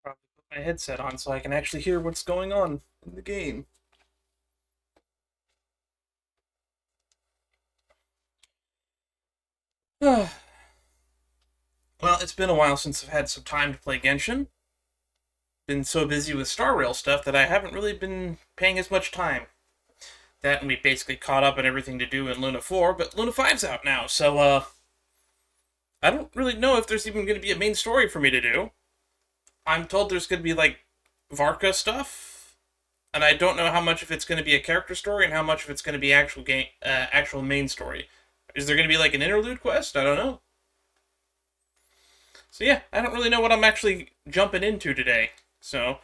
Probably put my headset on so I can actually hear what's going on in the game. Well, it's been a while since I've had some time to play Genshin. Been so busy with Star Rail stuff that I haven't really been paying as much time. That and we basically caught up on everything to do in Luna 4, but Luna 5's out now, so I don't really know if there's even going to be a main story for me to do. I'm told there's going to be like Varka stuff, and I don't know how much of it's going to be a character story and how much of it's going to be actual main story. Is there going to be like an interlude quest? I don't know. So yeah, I don't really know what I'm actually jumping into today. So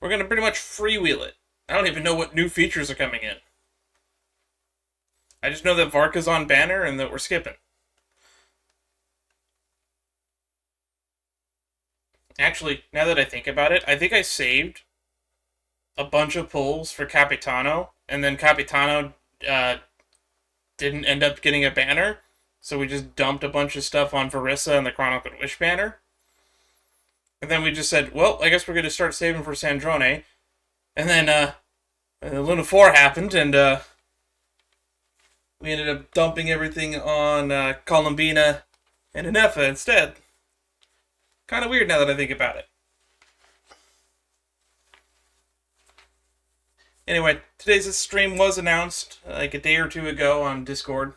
we're going to pretty much freewheel it. I don't even know what new features are coming in. I just know that Varka's on banner and that we're skipping. Actually, now that I think about it, I think I saved a bunch of pulls for Capitano, and then Capitano didn't end up getting a banner, so we just dumped a bunch of stuff on Varissa and the Chronicled Wish banner. And then we just said, well, I guess we're going to start saving for Sandrone. And then Luna 4 happened, and we ended up dumping everything on Columbina and Ineffa instead. Kind of weird now that I think about it. Anyway, today's stream was announced like a day or two ago on Discord.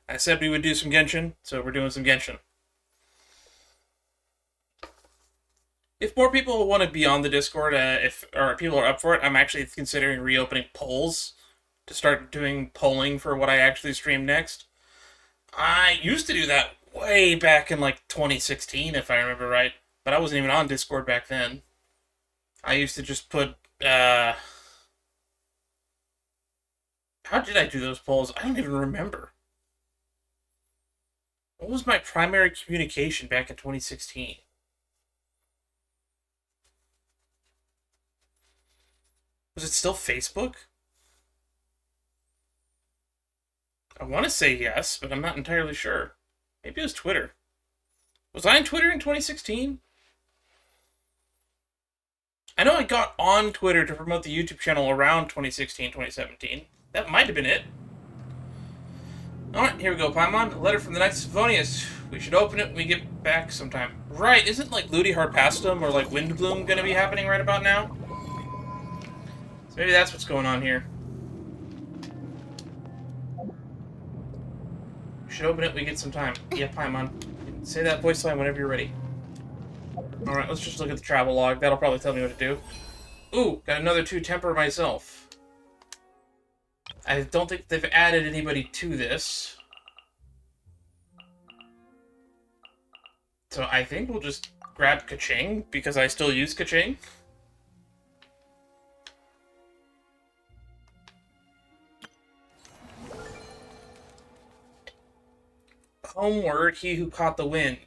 I said we would do some Genshin, so we're doing some Genshin. If more people want to be on the Discord, or people are up for it, I'm actually considering reopening polls to start doing polling for what I actually stream next. I used to do that way back in like 2016, if I remember right, but I wasn't even on Discord back then. I used to just put how did I do those polls? I don't even remember. What was my primary communication back in 2016? Was it still Facebook? I want to say yes, but I'm not entirely sure. Maybe it was Twitter. Was I on Twitter in 2016? I know I got on Twitter to promote the YouTube channel around 2016, 2017. That might have been it. Alright, here we go, Paimon. A letter from the Knights of Favonius. We should open it when we get back sometime. Right, isn't like Ludi Harpastum or like Windbloom gonna be happening right about now? So maybe that's what's going on here. We should open it when we get some time. Yeah, Paimon. Say that voice line whenever you're ready. Alright, let's just look at the travel log. That'll probably tell me what to do. Ooh, got another 2 temper myself. I don't think they've added anybody to this. So I think we'll just grab Kaching, because I still use Kaching. Homeward, he who caught the wind.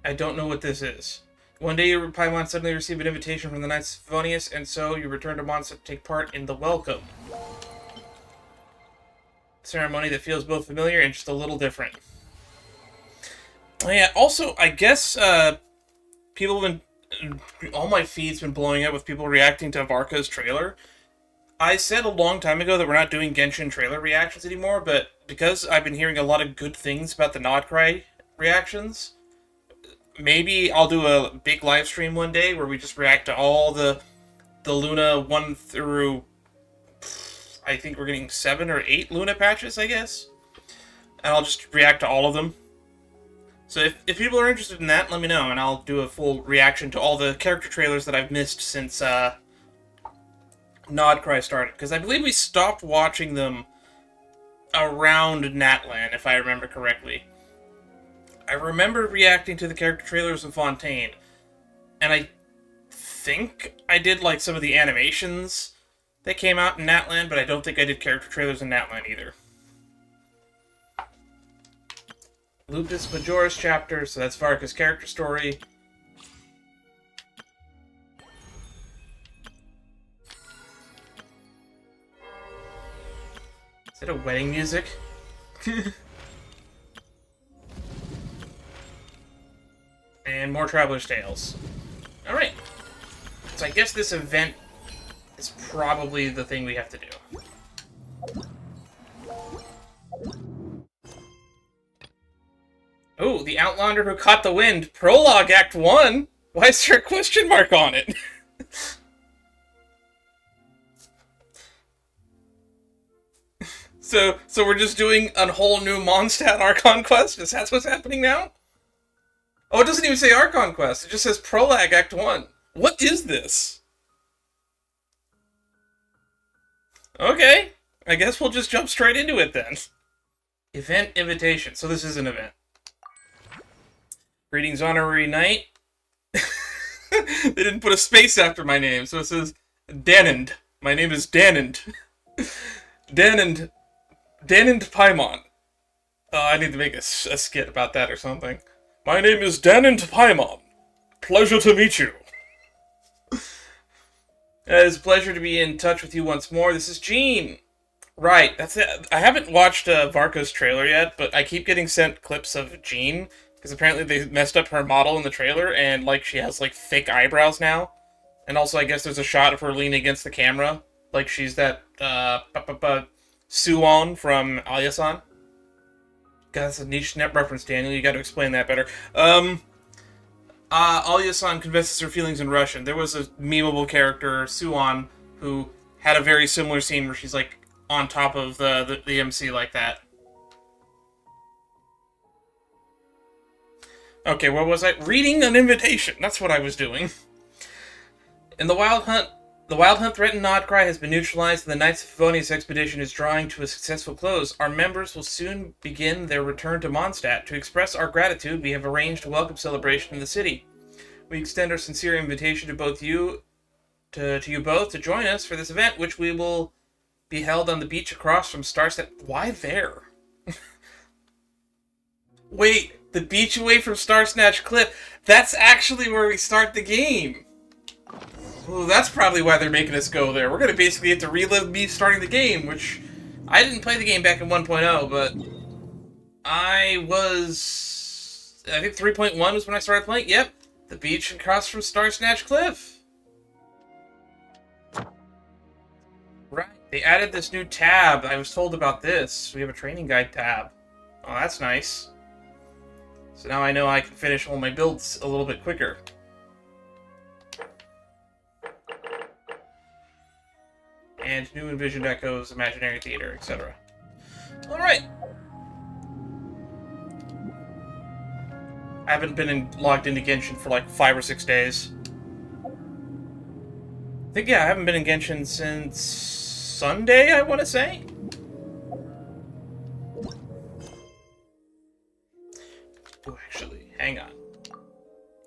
I don't know what this is. One day, your Paimon suddenly received an invitation from the Knights of Favonius, and so you return to Mondstadt to take part in the welcome ceremony that feels both familiar and just a little different. Oh, yeah, also, I guess people have been... all my feed's been blowing up with people reacting to Varka's trailer. I said a long time ago that we're not doing Genshin trailer reactions anymore, but because I've been hearing a lot of good things about the Nodcry reactions, maybe I'll do a big live stream one day where we just react to all the Luna 1 through... I think we're getting 7 or 8 Luna patches, I guess. And I'll just react to all of them. So if people are interested in that, let me know, and I'll do a full reaction to all the character trailers that I've missed since Nodcry started. Because I believe we stopped watching them around Natlan, if I remember correctly. I remember reacting to the character trailers in Fontaine, and I think I did like some of the animations that came out in Natlan, but I don't think I did character trailers in Natlan either. Lupus Majoris chapter, so that's Varka's character story. Is it a wedding music? And more Traveler's Tales. Alright. So I guess this event is probably the thing we have to do. Oh, the Outlander who caught the wind. Prologue Act 1? Why is there a question mark on it? So we're just doing a whole new Mondstadt Archon quest? Is that what's happening now? Oh, it doesn't even say Archon quest. It just says Prologue Act 1. What is this? Okay. I guess we'll just jump straight into it then. Event invitation. So this is an event. Greetings, Honorary Knight. They didn't put a space after my name, so it says Danand. My name is Danand. Danand Paimon. I need to make a skit about that or something. My name is Danand Paimon. Pleasure to meet you. It's a pleasure to be in touch with you once more. This is Jean. Right, that's it. I haven't watched Varco's trailer yet, but I keep getting sent clips of Jean, because apparently they messed up her model in the trailer, and, like, she has, like, fake eyebrows now. And also, I guess there's a shot of her leaning against the camera, like she's that, Suwon from Alyasan. God, that's a niche net reference, Daniel. You gotta explain that better. Alyasan confesses her feelings in Russian. There was a memeable character, Suwon, who had a very similar scene where she's, like, on top of the MC like that. Okay, where was I? Reading an invitation. That's what I was doing. In the Wild Hunt threatened Nodcry has been neutralized and the Knights of Favonius expedition is drawing to a successful close. Our members will soon begin their return to Mondstadt. To express our gratitude, we have arranged a welcome celebration in the city. We extend our sincere invitation to both you, to you both, to join us for this event, which we will be held on the beach across from Starset. Why there? Wait, the beach away from Star Snatch Cliff. That's actually where we start the game. Well, that's probably why they're making us go there. We're going to basically have to relive me starting the game, which I didn't play the game back in 1.0, but I think 3.1 was when I started playing. Yep, the beach across from Star Snatch Cliff. Right, they added this new tab. I was told about this. We have a training guide tab. Oh, that's nice. So now I know I can finish all my builds a little bit quicker. And new envisioned echoes, imaginary theater, etc. Alright. I haven't been logged into Genshin for like 5 or 6 days. I think, yeah, I haven't been in Genshin since Sunday, I want to say? Oh, actually, hang on.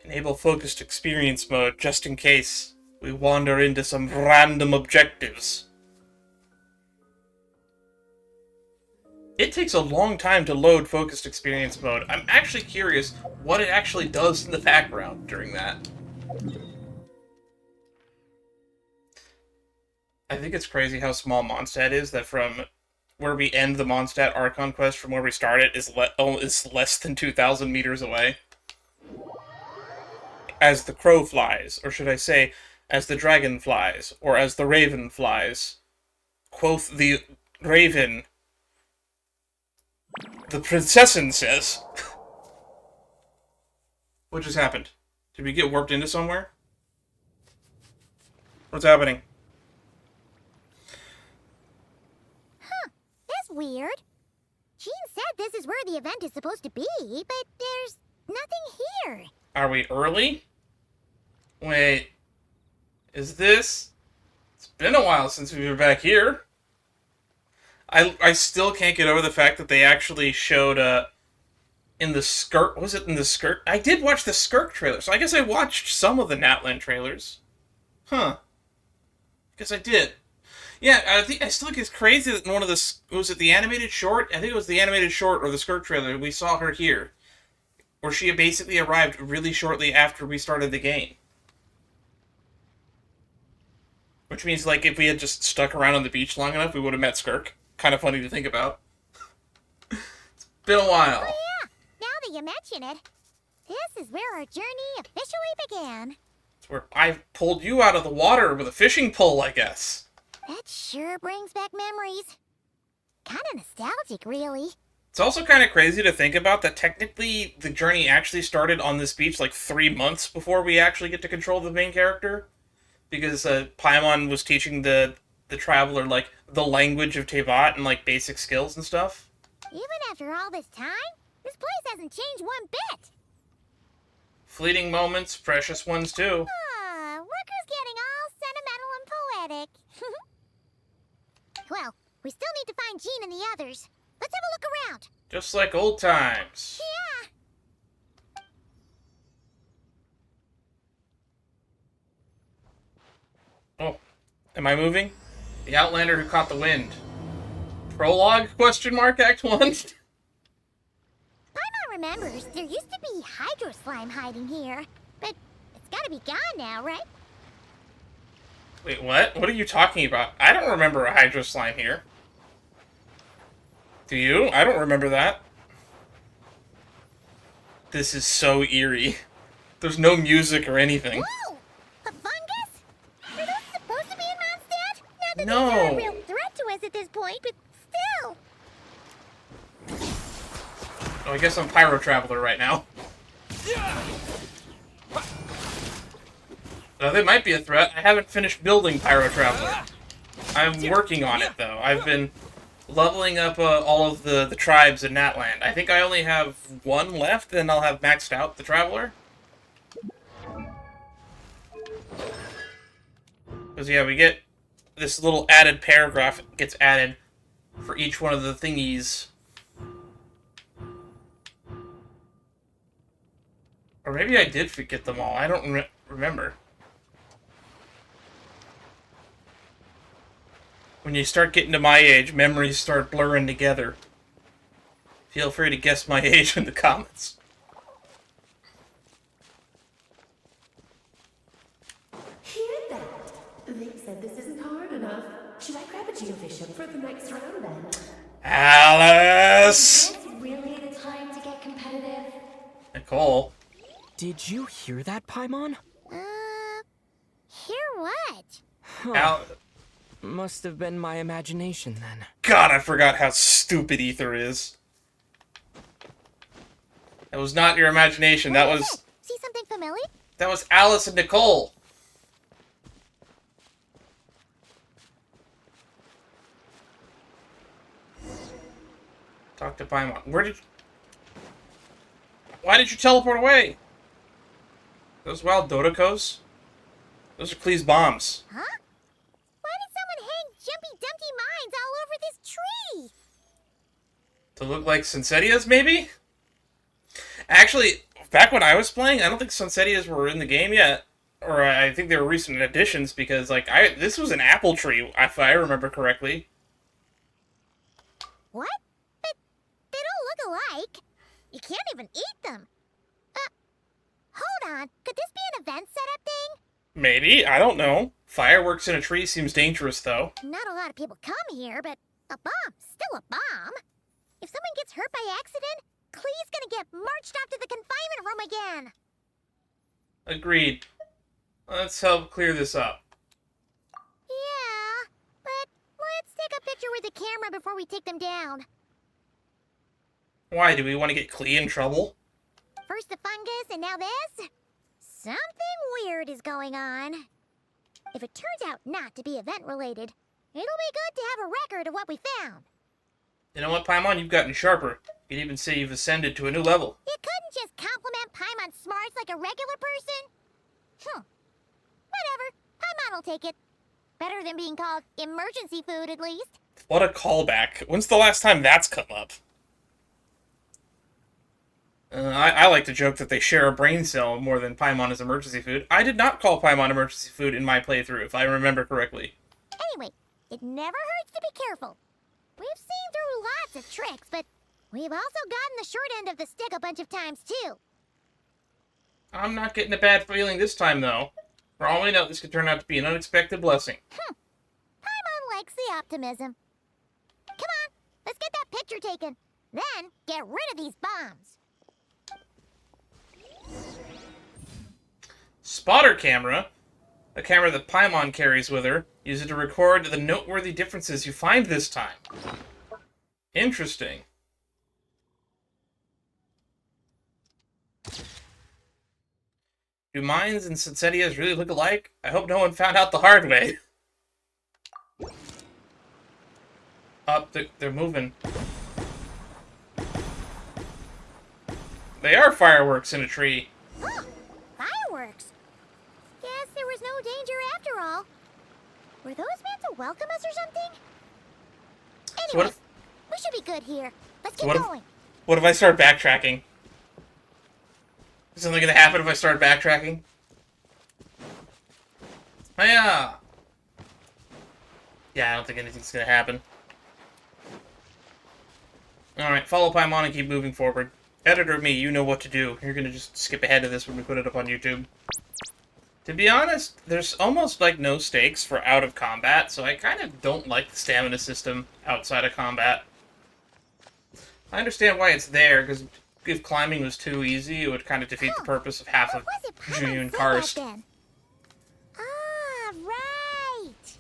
Enable focused experience mode, just in case we wander into some random objectives. It takes a long time to load focused experience mode. I'm actually curious what it actually does in the background during that. I think it's crazy how small Mondstadt is, that from where we end the Mondstadt Archon quest from where we start it is less than 2,000 meters away. As the crow flies, or should I say, as the dragon flies, or as the raven flies. Quoth the raven, the princessin says. What just happened? Did we get warped into somewhere? What's happening? Huh, that's weird. Jean said this is where the event is supposed to be, but there's nothing here. Are we early? Wait, is this... It's been a while since we were back here. I still can't get over the fact that they actually showed, in the Skirk... Was it in the Skirk? I did watch the Skirk trailer, so I guess I watched some of the Natlan trailers. Huh. Guess I did. Yeah, I still think it's crazy that in one of the... Was it the animated short? I think it was the animated short or the Skirk trailer. We saw her here. Where she basically arrived really shortly after we started the game. Which means, like, if we had just stuck around on the beach long enough, we would have met Skirk. Kind of funny to think about. It's been a while. Oh, yeah. Now that you mention it. This is where our journey officially began. It's where I pulled you out of the water with a fishing pole, I guess. That sure brings back memories. Kinda nostalgic, really. It's also kind of crazy to think about that technically the journey actually started on this beach like 3 months before we actually get to control the main character. Because Paimon was teaching the traveler, like, the language of Tevat and, like, basic skills and stuff. Even after all this time, this place hasn't changed one bit. Fleeting moments, precious ones too. Ah, look who's getting all sentimental and poetic. Well, we still need to find Jean and the others. Let's have a look around. Just like old times. Yeah. Oh, am I moving? The Outlander who caught the wind. Prologue? Question mark, Act 1? Paimon remembers there used to be hydro slime hiding here, but it's gotta be gone now, right? Wait, what? What are you talking about? I don't remember a Hydro Slime here. Do you? I don't remember that. This is so eerie. There's no music or anything. Whoa! A fungus? Are those supposed to be in Mondstadt? Not that No. they're a real threat to us at this point, but still. Oh, I guess I'm Pyro Traveler right now. Now, they might be a threat. I haven't finished building Pyro Traveler. I'm working on it, though. I've been leveling up all of the tribes in Natlan. I think I only have one left, then I'll have maxed out the Traveler. Because, yeah, we get this little added paragraph gets added for each one of the thingies. Or maybe I did forget them all. I don't remember. When you start getting to my age, memories start blurring together. Feel free to guess my age in the comments. Hear that? They said this isn't hard enough. Should I grab a geobishop for the next round then? Alice! Is this really the time to get competitive? Nicole. Did you hear that, Paimon? Hear what? Huh. Must have been my imagination then. God, I forgot how stupid Ether is. That was not your imagination. That What is was... it? See something familiar? That was Alice and Nicole. Talk to Paimon. Why did you teleport away? Those wild Dodocos? Those are Klee's bombs. Huh? Why did someone hang Jumpy Dumpty mines all over this tree? To look like Sunsetias, maybe? Actually, back when I was playing, I don't think Sunsetias were in the game yet. Or I think they were recent additions, because, like, this was an apple tree, if I remember correctly. What? But they don't look alike. You can't even eat them. Hold on. Could this be an event setup thing? Maybe, I don't know. Fireworks in a tree seems dangerous, though. Not a lot of people come here, but a bomb's still a bomb. If someone gets hurt by accident, Klee's gonna get marched off to the confinement room again. Agreed. Let's help clear this up. Yeah, but let's take a picture with the camera before we take them down. Why, do we want to get Klee in trouble? First the fungus, and now this? Something weird is going on. If it turns out not to be event-related, it'll be good to have a record of what we found. You know what, Paimon? You've gotten sharper. You could even say you've ascended to a new level. You couldn't just compliment Paimon's smarts like a regular person? Whatever. Paimon will take it. Better than being called emergency food, at least. What a callback. When's the last time that's come up? I like to joke that they share a brain cell more than Paimon is emergency food. I did not call Paimon emergency food in my playthrough, if I remember correctly. Anyway, it never hurts to be careful. We've seen through lots of tricks, but we've also gotten the short end of the stick a bunch of times, too. I'm not getting a bad feeling this time, though. For all we know, this could turn out to be an unexpected blessing. Paimon likes the optimism. Come on, let's get that picture taken. Then, get rid of these bombs. spotter camera, a camera that Paimon carries with her. Use it to record the noteworthy differences you find this time. Interesting. Do minds and Sensetias really look alike? I hope no one found out the hard way. Up, they're moving. They are fireworks in a tree. Oh, fireworks. Guess there was no danger after all. Were those meant to welcome us or something? Anyway, we should be good here. Let's get going. What if I start backtracking? Is something gonna happen if I start backtracking? Hiya! Yeah, I don't think anything's gonna happen. Alright, follow Paimon and keep moving forward. Editor me, you know what to do. You're gonna just skip ahead to this when we put it up on YouTube. To be honest, there's almost like no stakes for out of combat, so I kind of don't like the stamina system outside of combat. I understand why it's there, because if climbing was too easy, it would kind of defeat the purpose of half of Junior Karst. Ah, right!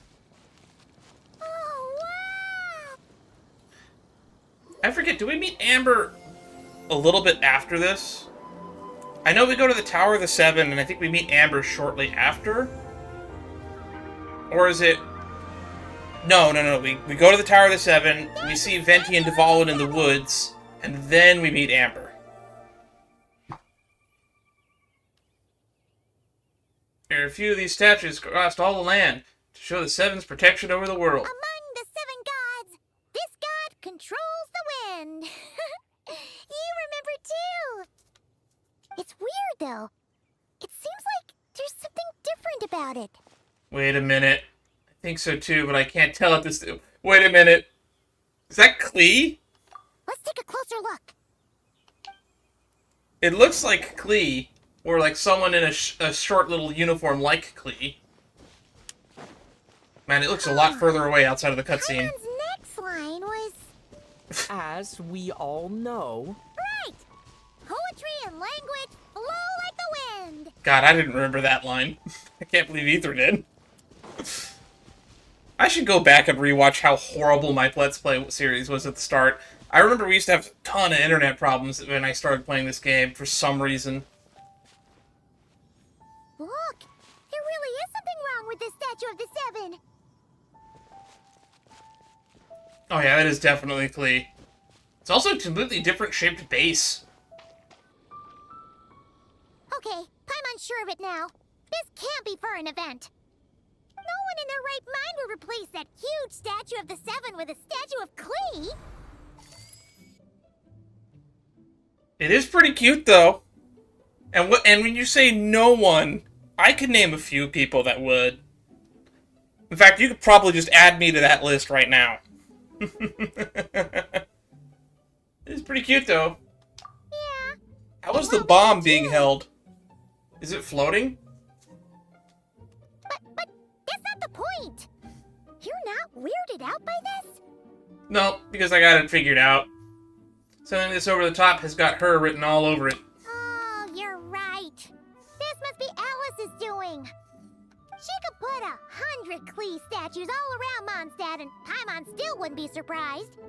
Oh, wow! I forget, do we meet Amber a little bit after this? I know we go to the Tower of the Seven, and I think we meet Amber shortly after. Or is it... No. We go to the Tower of the Seven, we see Venti and Dvalin in the woods, and then we meet Amber. There are a few of these statues across all the land to show the Seven's protection over the world. Among the 7 gods, this god controls the wind. You remember too. It's weird though. It seems like there's something different about it. Wait a minute. I think so too, but I can't tell at this... Wait a minute. Is that Klee? Let's take a closer look. It looks like Klee, or like someone in a short little uniform like Klee. Man, it looks a lot further away outside of the cutscene. Paimon's next line was... As we all know... Right! Poetry and language flow like the wind. God, I didn't remember that line. I can't believe Ether did. I should go back and rewatch how horrible my Let's Play series was at the start. I remember we used to have a ton of internet problems when I started playing this game for some reason. Look! There really is something wrong with this statue of the 7. Oh yeah, that is definitely Klee. It's also a completely different shaped base. Okay, Paimon's sure of it now. This can't be for an event. No one in their right mind would replace that huge statue of the 7 with a statue of Klee. It is pretty cute, though. And when you say no one, I could name a few people that would. In fact, you could probably just add me to that list right now. It is pretty cute, though. Yeah. How is the bomb being held? Is it floating? But that's not the point. You're not weirded out by this? No, because I got it figured out. Something that's over the top has got her written all over it. Oh, you're right. This must be Alice's doing. She could put 100 Klee statues all around Mondstadt and Paimon still wouldn't be surprised.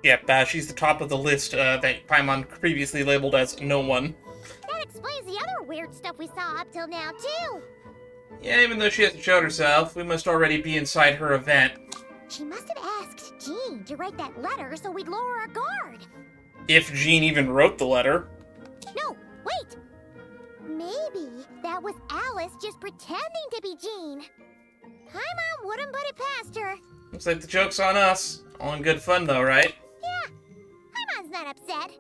Yep, she's the top of the list that Paimon previously labeled as no one. That explains the other weird stuff we saw up till now, too. Yeah, even though she hasn't showed herself, we must already be inside her event. She must have asked Jean to write that letter so we'd lower our guard. If Jean even wrote the letter. No, wait! Maybe that was Alice just pretending to be Jean. Paimon wouldn't put it past her. Looks like the joke's on us. All in good fun, though, right? Yeah, Paimon's not upset.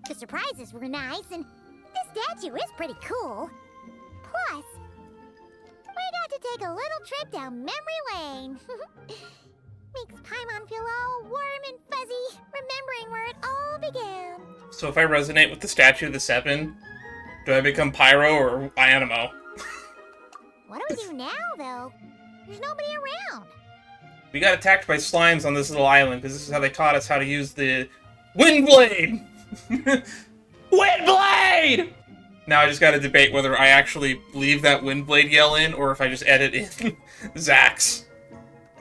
The surprises were nice, and this statue is pretty cool. Plus, we got to take a little trip down memory lane. Makes Paimon feel all warm and fuzzy, remembering where it all began. So if I resonate with the statue of the 7, do I become Pyro or Animo? What do we do now, though? There's nobody around. We got attacked by slimes on this little island, because this is how they taught us how to use the Windblade! Windblade! Now I just gotta debate whether I actually leave that Windblade yell in, or if I just edit in Zax.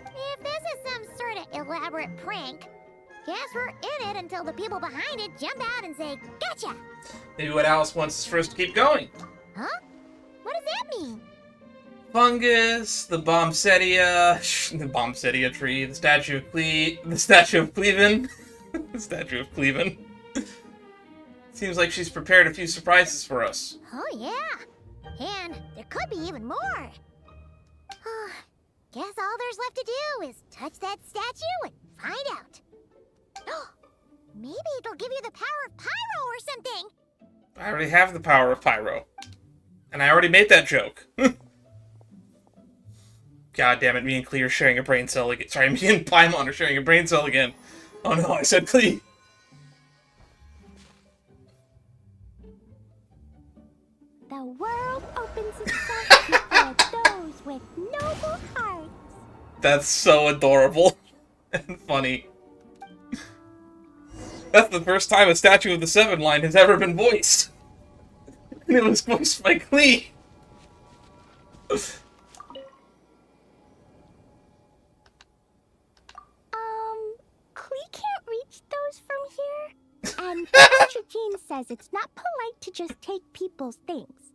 If this is some sort of elaborate prank, guess we're in it until the people behind it jump out and say, "Gotcha!" Maybe what Alice wants is for us to keep going. Huh? What does that mean? Fungus, the Bombsettia tree, the statue of Cleveland, the statue of Cleveland. Seems like she's prepared a few surprises for us. Oh yeah, and there could be even more. Guess all there's left to do is touch that statue and find out. Maybe it'll give you the power of Pyro or something. I already have the power of Pyro. And I already made that joke. God damn it, me and Klee are sharing a brain cell again. Sorry, me and Paimon are sharing a brain cell again. Oh no, I said Klee. The world opens itself before those with noble hearts. That's so adorable and funny. That's the first time a Statue of the Seven line has ever been voiced. And it was voiced by Klee. Klee can't reach those from here. And Teacher Jean says it's not polite to just take people's things.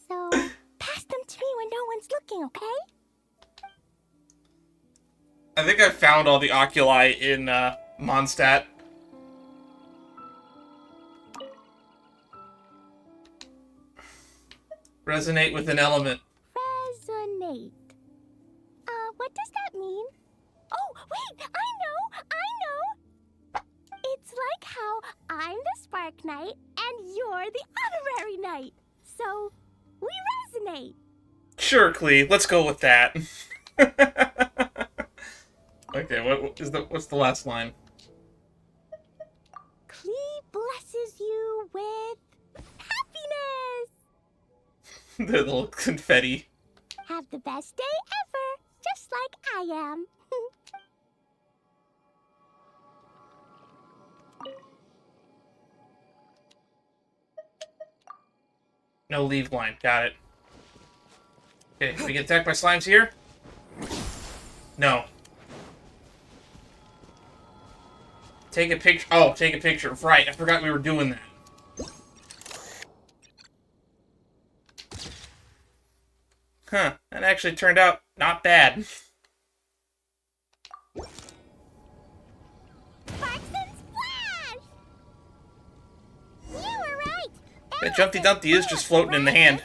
So, pass them to me when no one's looking, okay? I think I found all the oculi in Mondstadt. Resonate with an element. Resonate. What does that mean? Oh, wait, I know! It's like how I'm the Spark Knight and you're the Honorary Knight. So, we resonate. Sure, Klee, let's go with that. Okay, what's the last line? Klee blesses you with happiness. The little confetti. Have the best day ever, just like I am. No leave line, got it. Okay, can we get attacked by slimes here? No. Take a picture. Oh, take a picture. Right, I forgot we were doing that. Huh, that actually turned out not bad. Sparks and splash! You were right. That Jumpty Dumpty is just floating in the hand.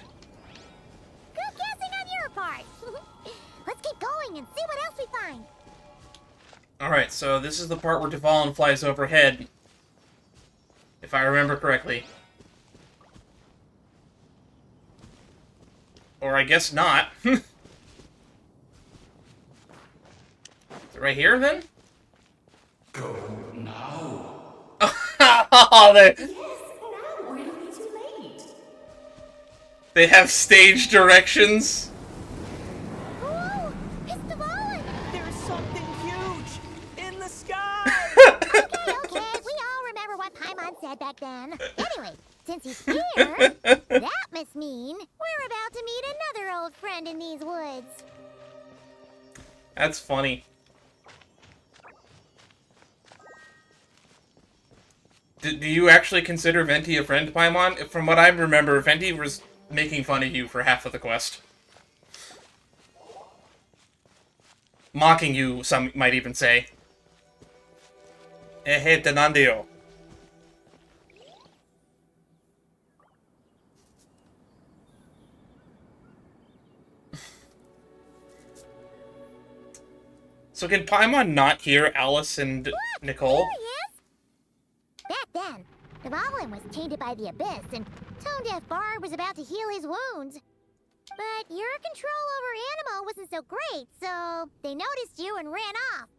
Good guessing on your part. Let's keep going and see what else we find. Alright, so this is the part where Dvalin flies overhead. If I remember correctly. Or I guess not. Is it right here, then? Go now. Oh, Yes, now, or it'll be too late. they have stage directions. Whoa! It's Dvalin! There's something huge in the sky! Okay, we all remember what Paimon said back then. Anyway, since he's here, that must mean we're about to meet another old friend in these woods. That's funny. Do you actually consider Venti a friend, Paimon? From what I remember, Venti was making fun of you for half of the quest. Mocking you, some might even say. Hey, Denandio. So can Paimon not hear Alice and Nicole? Here he is! Back then, Dvalin was tainted by the Abyss, and Tone Deaf Bard was about to heal his wounds. But your control over Animo wasn't so great, so they noticed you and ran off.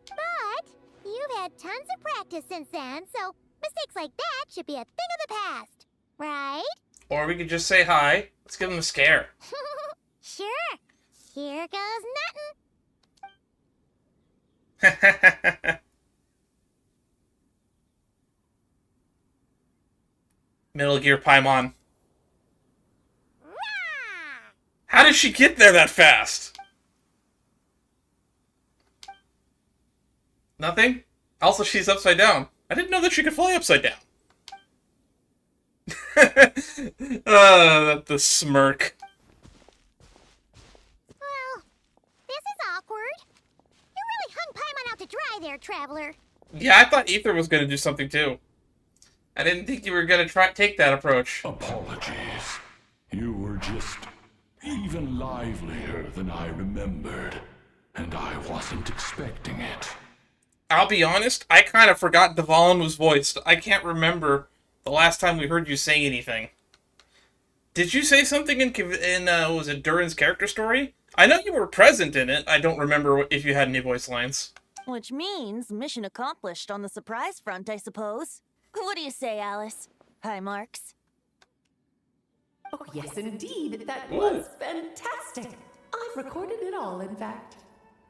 But you've had tons of practice since then, so mistakes like that should be a thing of the past, right? Or we could just say hi. Let's give him a scare. Sure. Here goes nothing. Metal Gear Paimon. Rah! How did she get there that fast? Nothing? Also, she's upside down. I didn't know that she could fly upside down. The smirk. Well, this is awkward. You really hung Paimon out to dry there, Traveler. Yeah, I thought Ether was going to do something too. I didn't think you were going to take that approach. Apologies. You were just even livelier than I remembered, and I wasn't expecting it. I'll be honest, I kind of forgot Dvalin was voiced. I can't remember the last time we heard you say anything. Did you say something in was it Durin's character story? I know you were present in it. I don't remember if you had any voice lines. Which means mission accomplished on the surprise front, I suppose. What do you say, Alice? High marks? Oh, yes, indeed. That was fantastic. I've recorded it all, in fact.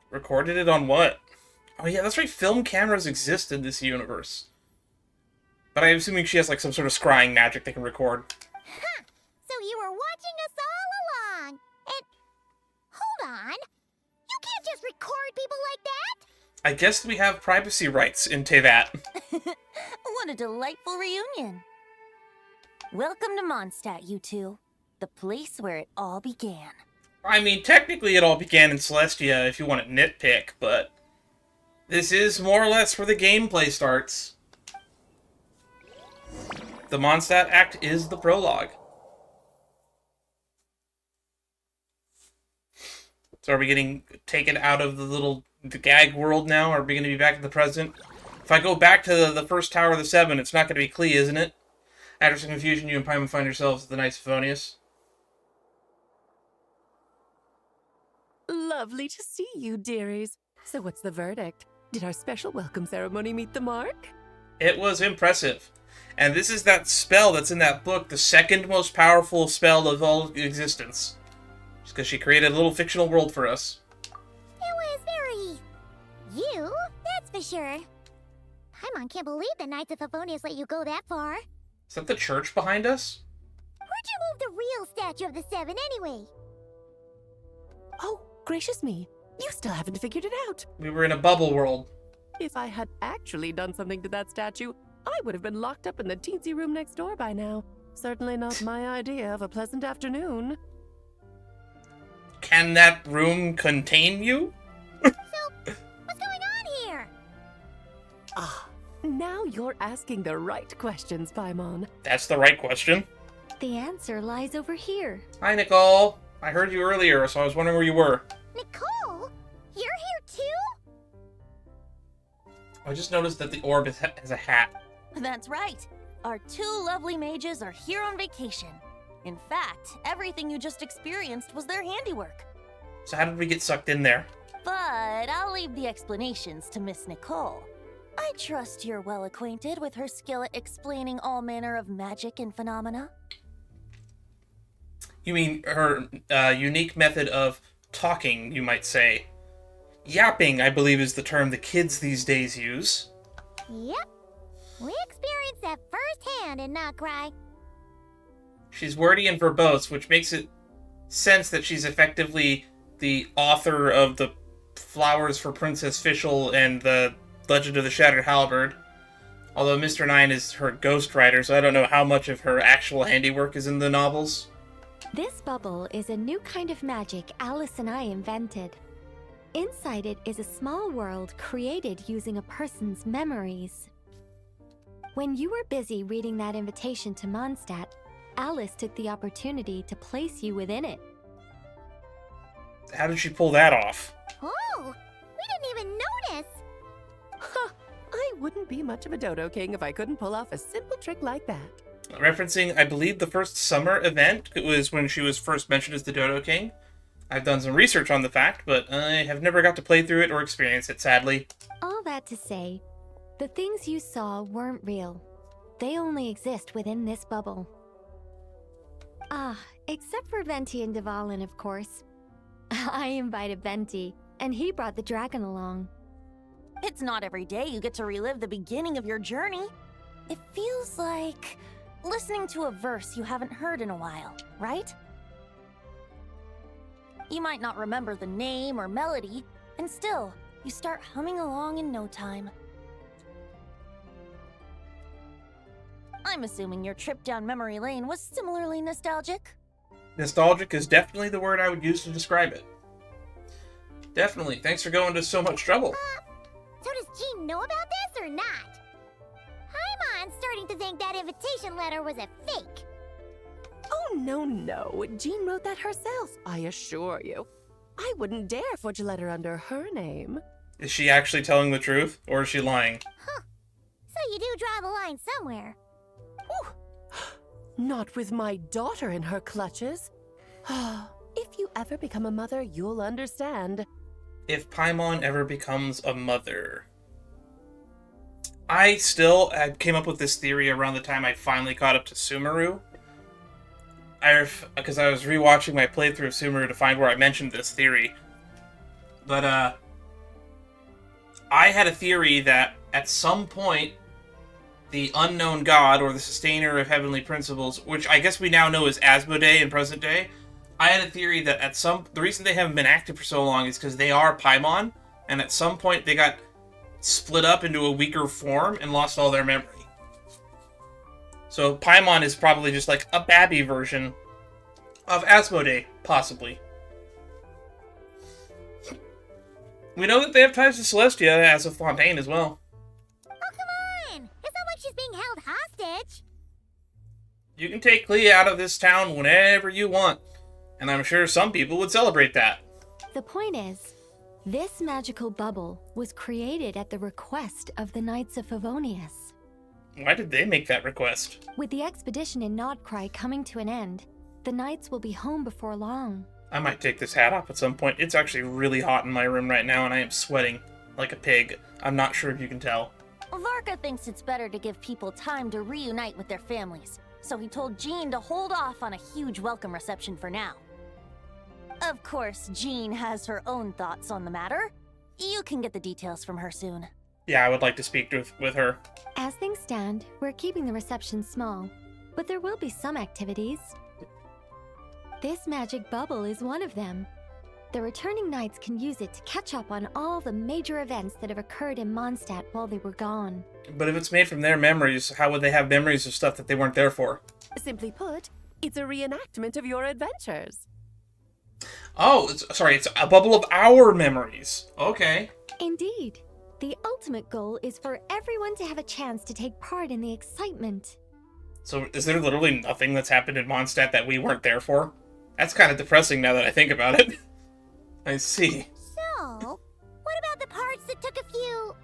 Recorded it on what? Oh yeah, that's right, film cameras exist in this universe. But I'm assuming she has like some sort of scrying magic they can record. Huh! So you were watching us all along. And hold on. You can't just record people like that. I guess we have privacy rights in Tevat. What a delightful reunion. Welcome to Mondstadt, you two. The place where it all began. I mean, technically it all began in Celestia if you want to nitpick, but this is more or less where the gameplay starts. The Mondstadt Act is the prologue. So are we getting taken out of the gag world now? Are we going to be back in the present? If I go back to the first Tower of the Seven, it's not going to be Klee, isn't it? After some confusion, you and Paimon find yourselves at the Knights of Favonius. Lovely to see you, dearies. So what's the verdict? Did our special welcome ceremony meet the mark? It was impressive. And this is that spell that's in that book, the second most powerful spell of all existence. Just because she created a little fictional world for us. It was very... you, that's for sure. Paimon can't believe the Knights of Favonius let you go that far. Is that the church behind us? Where'd you move the real statue of the Seven anyway? Oh, gracious me. You still haven't figured it out. We were in a bubble world. If I had actually done something to that statue, I would have been locked up in the teensy room next door by now. Certainly not my idea of a pleasant afternoon. Can that room contain you? So, what's going on here? Ah, now you're asking the right questions, Paimon. That's the right question. The answer lies over here. Hi, Nicole. I heard you earlier, so I was wondering where you were. Nicole? You're here too? I just noticed that the orb has a hat. That's right. Our two lovely mages are here on vacation. In fact, everything you just experienced was their handiwork. So how did we get sucked in there? But I'll leave the explanations to Miss Nicole. I trust you're well acquainted with her skill at explaining all manner of magic and phenomena. You mean her unique method of talking, you might say. Yapping, I believe, is the term the kids these days use. Yep. We experienced that firsthand in Nocry. She's wordy and verbose, which makes it sense that she's effectively the author of the Flowers for Princess Fischl and the Legend of the Shattered Halberd. Although Mr. Nine is her ghostwriter, so I don't know how much of her actual handiwork is in the novels. This bubble is a new kind of magic Alice and I invented. Inside it is a small world created using a person's memories. When you were busy reading that invitation to Mondstadt, Alice took the opportunity to place you within it. How did she pull that off? Oh, we didn't even notice. Huh, I wouldn't be much of a dodo king if I couldn't pull off a simple trick like that. Referencing, I believe, the first summer event, it was when she was first mentioned as the Dodo King. I've done some research on the fact, but I have never got to play through it or experience it, sadly. All that to say, the things you saw weren't real. They only exist within this bubble. Ah, except for Venti and Dvalin, of course. I invited Venti, and he brought the dragon along. It's not every day you get to relive the beginning of your journey. It feels like listening to a verse you haven't heard in a while, right? You might not remember the name or melody, and still, you start humming along in no time. I'm assuming your trip down memory lane was similarly nostalgic. Nostalgic is definitely the word I would use to describe it. Definitely. Thanks for going to so much trouble. So does Jean know about this or not? Paimon's starting to think that invitation letter was a fake. Oh, no. Jean wrote that herself, I assure you. I wouldn't dare forge a letter under her name. Is she actually telling the truth, or is she lying? Huh. So you do draw the line somewhere. Not with my daughter in her clutches. If you ever become a mother, you'll understand. If Paimon ever becomes a mother. I came up with this theory around the time I finally caught up to Sumeru. Because I was rewatching my playthrough of Sumeru to find where I mentioned this theory. But, I had a theory that at some point, the unknown god, or the sustainer of heavenly principles, which I guess we now know as Asmodee in present day, I had a theory that the reason they haven't been active for so long is because they are Paimon, and at some point they got split up into a weaker form and lost all their memory. So Paimon is probably just like a babby version of Asmodee, possibly. We know that they have ties to Celestia as of Fontaine as well. Oh, come on! It's not like she's being held hostage. You can take Clea out of this town whenever you want, and I'm sure some people would celebrate that. The point is, this magical bubble was created at the request of the Knights of Favonius. Why did they make that request? With the expedition in Nodcry coming to an end, the Knights will be home before long. I might take this hat off at some point. It's actually really hot in my room right now, and I am sweating like a pig. I'm not sure if you can tell. Varka thinks it's better to give people time to reunite with their families, so he told Jean to hold off on a huge welcome reception for now. Of course, Jean has her own thoughts on the matter. You can get the details from her soon. Yeah, I would like to speak with her. As things stand, we're keeping the reception small, but there will be some activities. This magic bubble is one of them. The returning knights can use it to catch up on all the major events that have occurred in Mondstadt while they were gone. But if it's made from their memories, how would they have memories of stuff that they weren't there for? Simply put, it's a reenactment of your adventures. Oh, it's a bubble of our memories. Okay. Indeed. The ultimate goal is for everyone to have a chance to take part in the excitement. So is there literally nothing that's happened in Mondstadt that we weren't there for? That's kind of depressing now that I think about it. I see. So, what about the parts that took a few,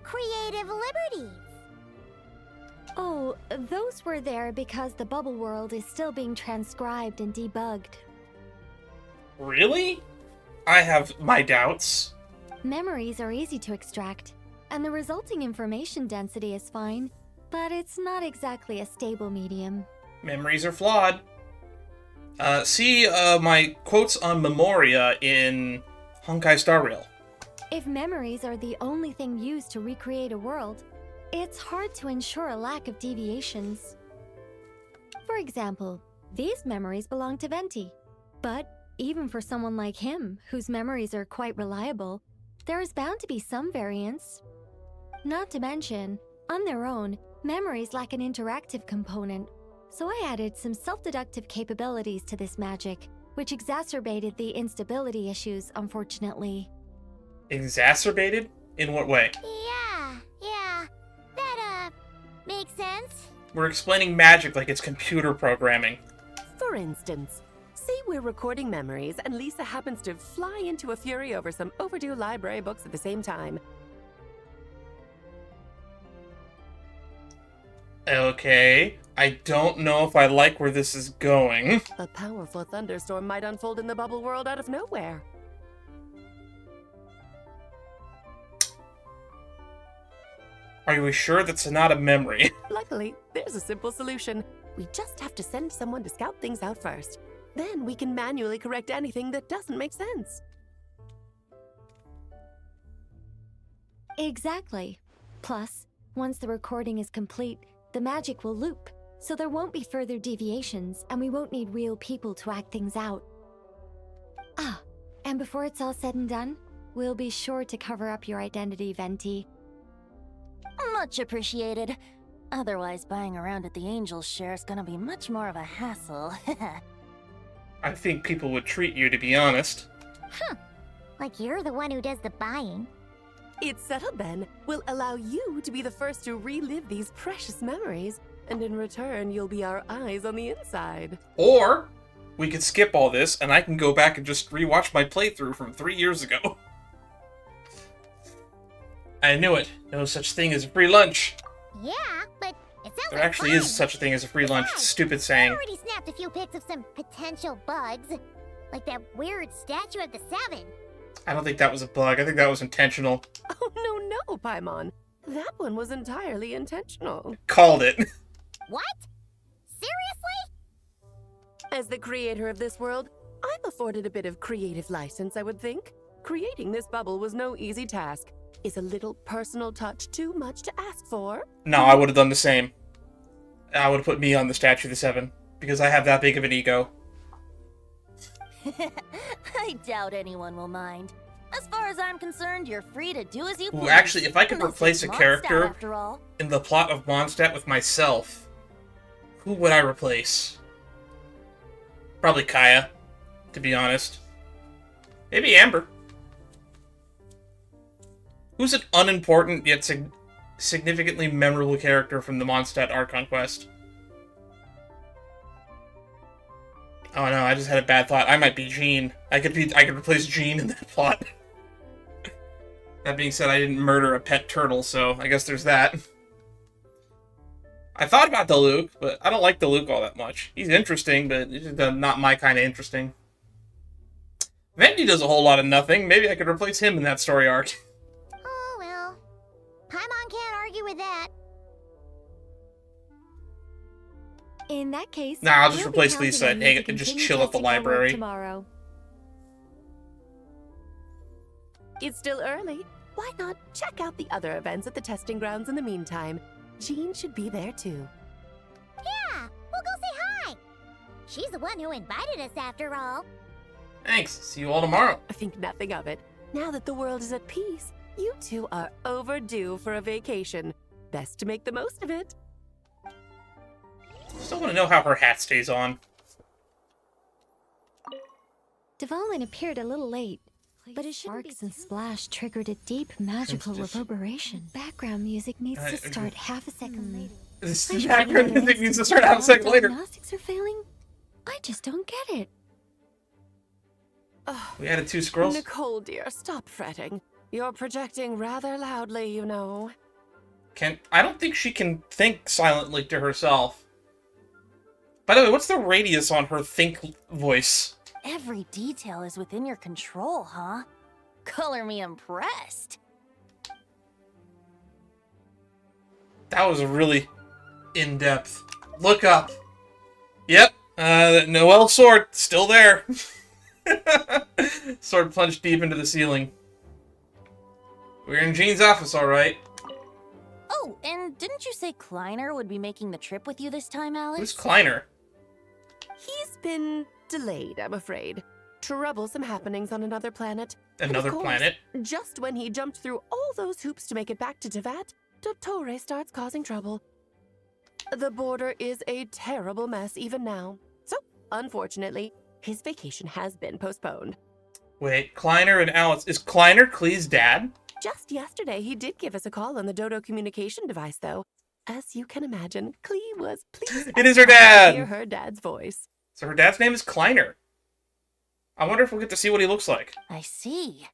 creative liberties? Oh, those were there because the bubble world is still being transcribed and debugged. Really? I have my doubts. Memories are easy to extract, and the resulting information density is fine, but it's not exactly a stable medium. Memories are flawed. See my quotes on Memoria in Honkai Star Rail. If memories are the only thing used to recreate a world, it's hard to ensure a lack of deviations. For example, these memories belong to Venti, but even for someone like him, whose memories are quite reliable, there is bound to be some variance. Not to mention, on their own, memories lack an interactive component, so I added some self-deductive capabilities to this magic, which exacerbated the instability issues, unfortunately. Exacerbated? In what way? Yeah. That, makes sense. We're explaining magic like it's computer programming. For instance, say we're recording memories and Lisa happens to fly into a fury over some overdue library books at the same time. Okay, I don't know if I like where this is going. A powerful thunderstorm might unfold in the bubble world out of nowhere. Are you sure that's not a memory? Luckily, there's a simple solution. We just have to send someone to scout things out first. Then we can manually correct anything that doesn't make sense. Exactly. Plus, once the recording is complete, the magic will loop, so there won't be further deviations, and we won't need real people to act things out. Ah, and before it's all said and done, we'll be sure to cover up your identity, Venti. Much appreciated. Otherwise, buying around at the Angels share is gonna be much more of a hassle. I think people would treat you, to be honest. Like you're the one who does the buying. It's settled then. We'll allow you to be the first to relive these precious memories, and in return, you'll be our eyes on the inside. Or we could skip all this, and I can go back and just rewatch my playthrough from 3 years ago. I knew it. No such thing as a free lunch. Yeah, but it sounds There like actually fun. is such a thing as a free lunch. Besides, Stupid I saying. already snapped a few pics of some potential bugs. Like that weird statue of the Seven. I don't think that was a bug. I think that was intentional. Oh, no, Paimon. That one was entirely intentional. Called it. What? Seriously? As the creator of this world, I'm afforded a bit of creative license, I would think. Creating this bubble was no easy task. Is a little personal touch too much to ask for? No, I would have done the same. I would have put me on the Statue of the Seven, because I have that big of an ego. I doubt anyone will mind. As far as I'm concerned, you're free to do as you please. Ooh, actually, if I could Unless replace it's a Mondstadt, character after all. in the plot of Mondstadt with myself, who would I replace? Probably Kaya, to be honest. Maybe Amber. Who's an unimportant yet significantly memorable character from the Mondstadt Archon quest? Oh no, I just had a bad thought. I might be Jean. I could replace Jean in that plot. That being said, I didn't murder a pet turtle, so I guess there's that. I thought about Diluc, but I don't like Diluc all that much. He's interesting, but he's just not my kind of interesting. Venti does a whole lot of nothing. Maybe I could replace him in that story arc. Oh well. Paimon can't argue with that. In that case, Nah, I'll just we'll be replace counting Lisa on and you hang to it and just continue chill at the testing our work library. tomorrow. It's still early. Why not check out the other events at the testing grounds in the meantime? Jean should be there too. Yeah, we'll go say hi. She's the one who invited us after all. Thanks. See you all tomorrow. I think nothing of it. Now that the world is at peace, you two are overdue for a vacation. Best to make the most of it. Still want to know how her hat stays on. Dvalin appeared a little late, but his sparks and splash triggered a deep magical reverberation. Background music needs to start half a second later. This I should background put another music needs to instant start half a second later. Diagnostics are failing? I just don't get it. We added 2 scrolls. Nicole, dear, stop fretting. You're projecting rather loudly, you know. I don't think she can think silently to herself. By the way, what's the radius on her think voice? Every detail is within your control, huh? Color me impressed. That was really in-depth. Look up. Yep. Noelle's sword, still there. Sword plunged deep into the ceiling. We're in Jean's office, alright. Oh, and didn't you say Kleiner would be making the trip with you this time, Alex? Who's Kleiner? He's been delayed, I'm afraid. Troublesome happenings on another planet. And of Another course, planet? Just when he jumped through all those hoops to make it back to Tevat, Dottore starts causing trouble. The border is a terrible mess even now. So, unfortunately, his vacation has been postponed. Wait, Kleiner and Alice. Is Kleiner Klee's dad? Just yesterday, he did give us a call on the Dodo communication device, though. As you can imagine, Klee was pleased It is her to dad! hear her dad's voice. So her dad's name is Kleiner. I wonder if we'll get to see what he looks like. I see.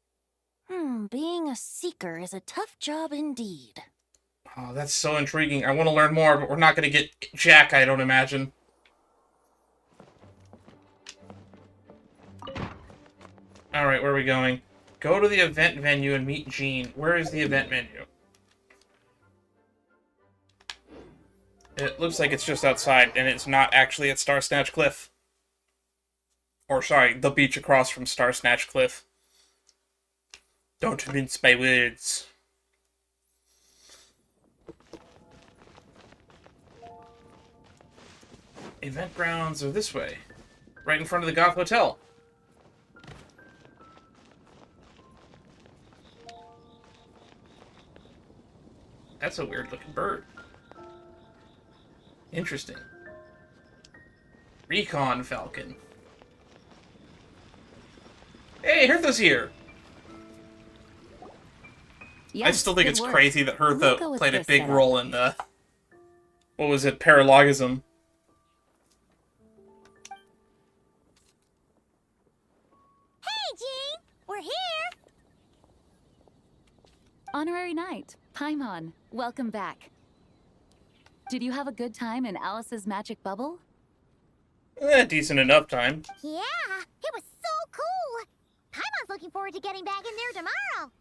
Being a seeker is a tough job indeed. Oh, that's so intriguing. I want to learn more, but we're not going to get Jack, I don't imagine. Alright, where are we going? Go to the event venue and meet Jean. Where is the event venue? It looks like it's just outside, and it's not actually at Star Snatch Cliff. Or, sorry, the beach across from Star Snatch Cliff. Don't mince my words. Event grounds are this way. Right in front of the Goth Hotel. That's a weird looking bird. Interesting. Recon Falcon. Hey, Hertha's here! I still think it's crazy that Hertha played a big role in the... What was it? Paralogism. Hey, Jean! We're here! Honorary Knight, Paimon, welcome back. Did you have a good time in Alice's magic bubble? Decent enough time. Yeah, it was so cool! Paimon's looking forward to getting back in there tomorrow.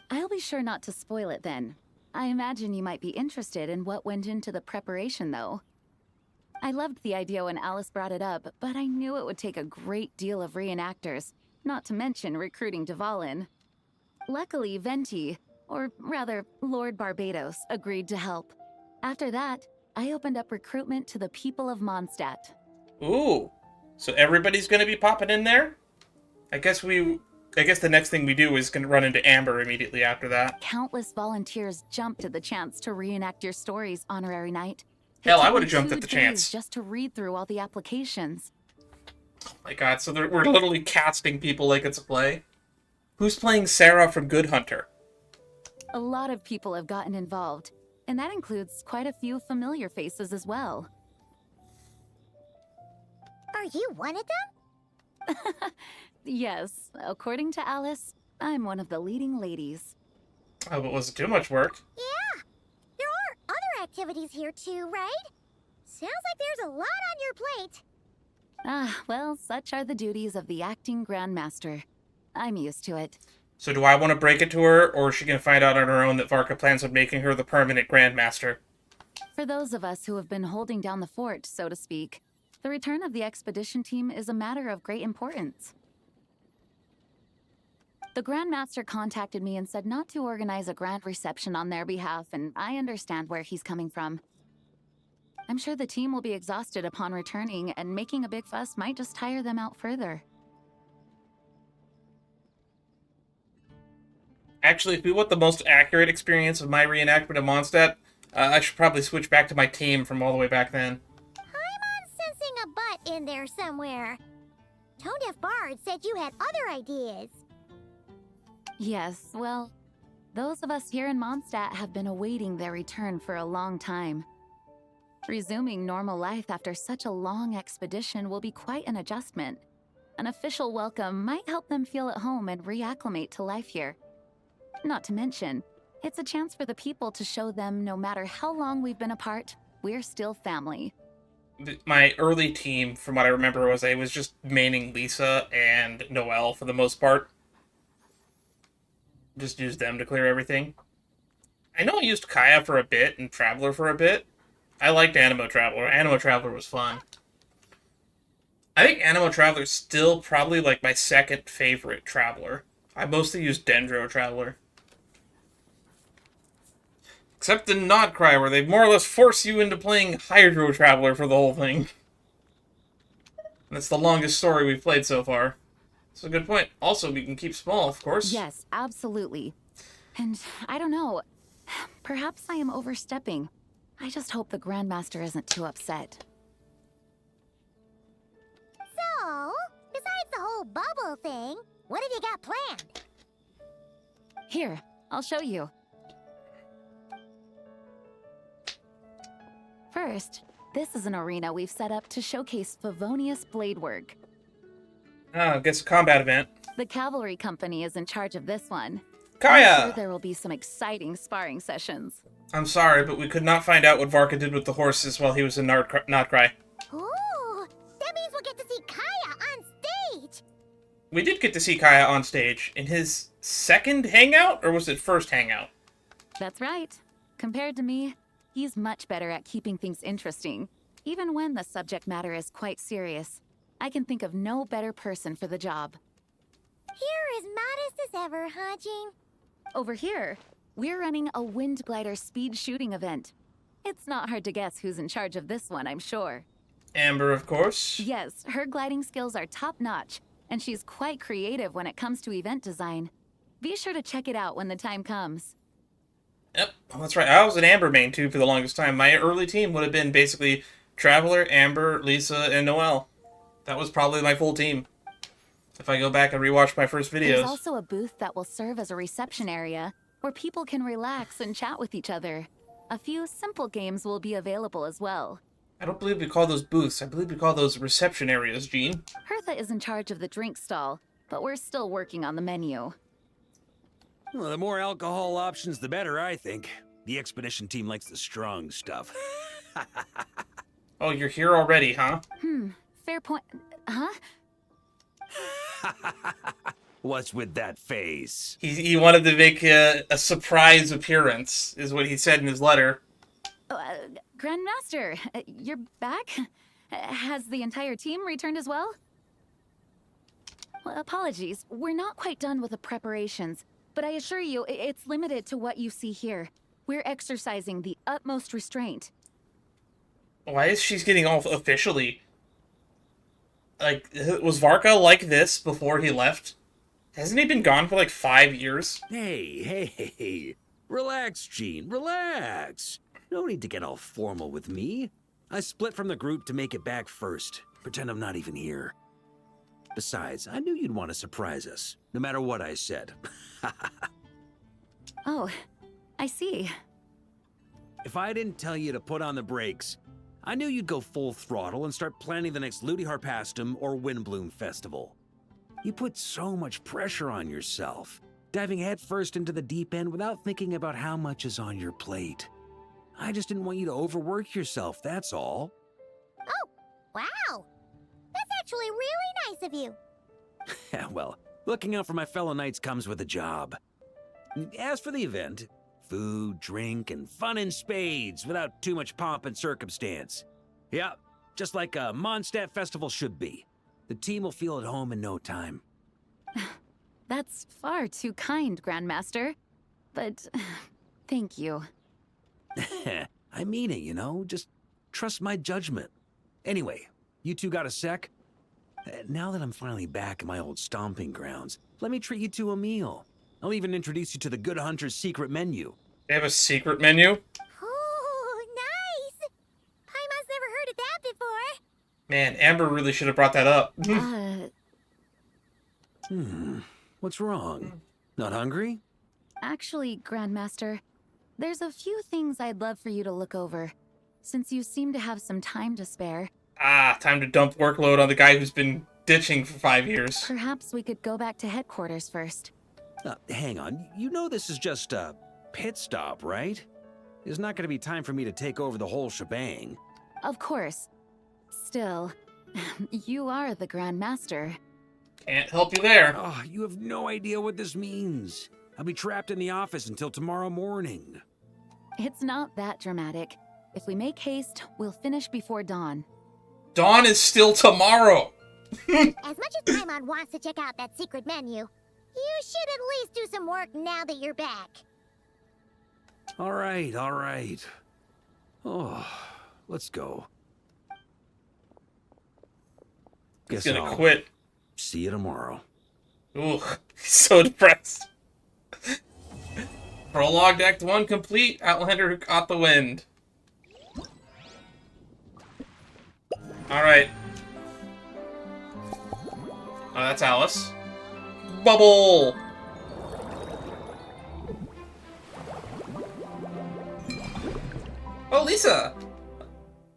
I'll be sure not to spoil it then. I imagine you might be interested in what went into the preparation, though. I loved the idea when Alice brought it up, but I knew it would take a great deal of reenactors, not to mention recruiting Dvalin. Luckily, Venti, or rather, Lord Barbados, agreed to help. After that, I opened up recruitment to the people of Mondstadt. Ooh. So everybody's gonna be popping in there? I guess the next thing we do is gonna run into Amber immediately after that. Countless volunteers jumped at the chance to reenact your stories, Honorary Knight. Hell, I would have jumped at the 2 chance. days just to read through all the applications. Oh my god, so we're literally casting people like it's a play? Who's playing Sarah from Good Hunter? A lot of people have gotten involved, and that includes quite a few familiar faces as well. Are you one of them? Yes, according to Alice, I'm one of the leading ladies. Oh, but was it too much work? Yeah. There are other activities here too, right? Sounds like there's a lot on your plate. Ah, well, such are the duties of the acting Grandmaster. I'm used to it. So do I want to break it to her, or is she going to find out on her own that Varka plans on making her the permanent Grandmaster? For those of us who have been holding down the fort, so to speak, the return of the expedition team is a matter of great importance. The Grandmaster contacted me and said not to organize a grand reception on their behalf, and I understand where he's coming from. I'm sure the team will be exhausted upon returning, and making a big fuss might just tire them out further. Actually, if we want the most accurate experience of my reenactment of Mondstadt, I should probably switch back to my team from all the way back then. I'm sensing a butt in there somewhere. Tone-deaf Bard said you had other ideas. Yes, well, those of us here in Mondstadt have been awaiting their return for a long time. Resuming normal life after such a long expedition will be quite an adjustment. An official welcome might help them feel at home and reacclimate to life here. Not to mention, it's a chance for the people to show them no matter how long we've been apart, we're still family. My early team, from what I remember, was just maining Lisa and Noelle for the most part. Just used them to clear everything. I know I used Kaya for a bit and Traveler for a bit. I liked Animo Traveler. Animo Traveler was fun. I think Animo Traveler is still probably like my second favorite Traveler. I mostly use Dendro Traveler. Except in Nodcry, where they more or less force you into playing Hydro Traveler for the whole thing. That's the longest story we've played so far. That's a good point. Also, we can keep small, of course. Yes, absolutely. And I don't know, perhaps I am overstepping. I just hope the Grandmaster isn't too upset. So, besides the whole bubble thing, what have you got planned? Here, I'll show you. First, this is an arena we've set up to showcase Favonius blade work. Ah, I guess a combat event. The cavalry company is in charge of this one. Kaya! I'm sure there will be some exciting sparring sessions. I'm sorry, but we could not find out what Varka did with the horses while he was in Nodcry. Ooh, that means we'll get to see Kaya on stage! We did get to see Kaya on stage. In his second hangout, or was it first hangout? That's right. Compared to me, he's much better at keeping things interesting, even when the subject matter is quite serious. I can think of no better person for the job. You're as modest as ever, huh, Jean? Over here, we're running a Wind Glider speed shooting event. It's not hard to guess who's in charge of this one, I'm sure. Amber, of course. Yes, her gliding skills are top-notch, and she's quite creative when it comes to event design. Be sure to check it out when the time comes. Yep, well, that's right. I was an Amber main, too, for the longest time. My early team would have been basically Traveler, Amber, Lisa, and Noelle. That was probably my full team. If I go back and rewatch my first videos. There's also a booth that will serve as a reception area, where people can relax and chat with each other. A few simple games will be available as well. I don't believe we call those booths. I believe we call those reception areas, Jean. Hertha is in charge of the drink stall, but we're still working on the menu. Well, the more alcohol options, the better, I think. The expedition team likes the strong stuff. Oh, you're here already, huh? Fair point. Huh? What's with that face? He wanted to make a surprise appearance, is what he said in his letter. Grandmaster, you're back? Has the entire team returned as well? Well, apologies, we're not quite done with the preparations, but I assure you, it's limited to what you see here. We're exercising the utmost restraint. Why is she getting all officially? Like, was Varka like this before he left? Hasn't he been gone for like 5 years? Hey. Relax, Gene, relax. No need to get all formal with me. I split from the group to make it back first. Pretend I'm not even here. Besides, I knew you'd want to surprise us, no matter what I said. Oh, I see. If I didn't tell you to put on the brakes, I knew you'd go full throttle and start planning the next Ludi Harpastum or Windbloom Festival. You put so much pressure on yourself, diving headfirst into the deep end without thinking about how much is on your plate. I just didn't want you to overwork yourself, that's all. Oh, wow. That's actually really nice of you. Well, looking out for my fellow knights comes with a job. As for the event, food, drink, and fun in spades without too much pomp and circumstance. Yeah, just like a Mondstadt festival should be. The team will feel at home in no time. That's far too kind, Grandmaster. But thank you. I mean it, you know? Just trust my judgment. Anyway, you two got a sec? Now that I'm finally back in my old stomping grounds, let me treat you to a meal. I'll even introduce you to the Good Hunter's secret menu. They have a secret menu? Oh, nice. Paimon's never heard of that before. Man, Amber really should have brought that up. What's wrong? Not hungry? Actually, Grandmaster, there's a few things I'd love for you to look over, since you seem to have some time to spare. Time to dump workload on the guy who's been ditching for 5 years. Perhaps we could go back to headquarters first. Hang on. You know this is just a pit stop, right? There's not going to be time for me to take over the whole shebang. Of course. Still, you are the Grandmaster. Can't help you there. Oh, you have no idea what this means. I'll be trapped in the office until tomorrow morning. It's not that dramatic. If we make haste, we'll finish before dawn. Dawn is still tomorrow. As much as Paimon wants to check out that secret menu, you should at least do some work now that you're back. All right. Oh, let's go. He's Guess gonna I'll quit. see you tomorrow. Ooh, he's so depressed. Prologue Act 1 complete. Outlander who caught the wind. Alright. Oh, that's Alice. Bubble! Oh, Lisa!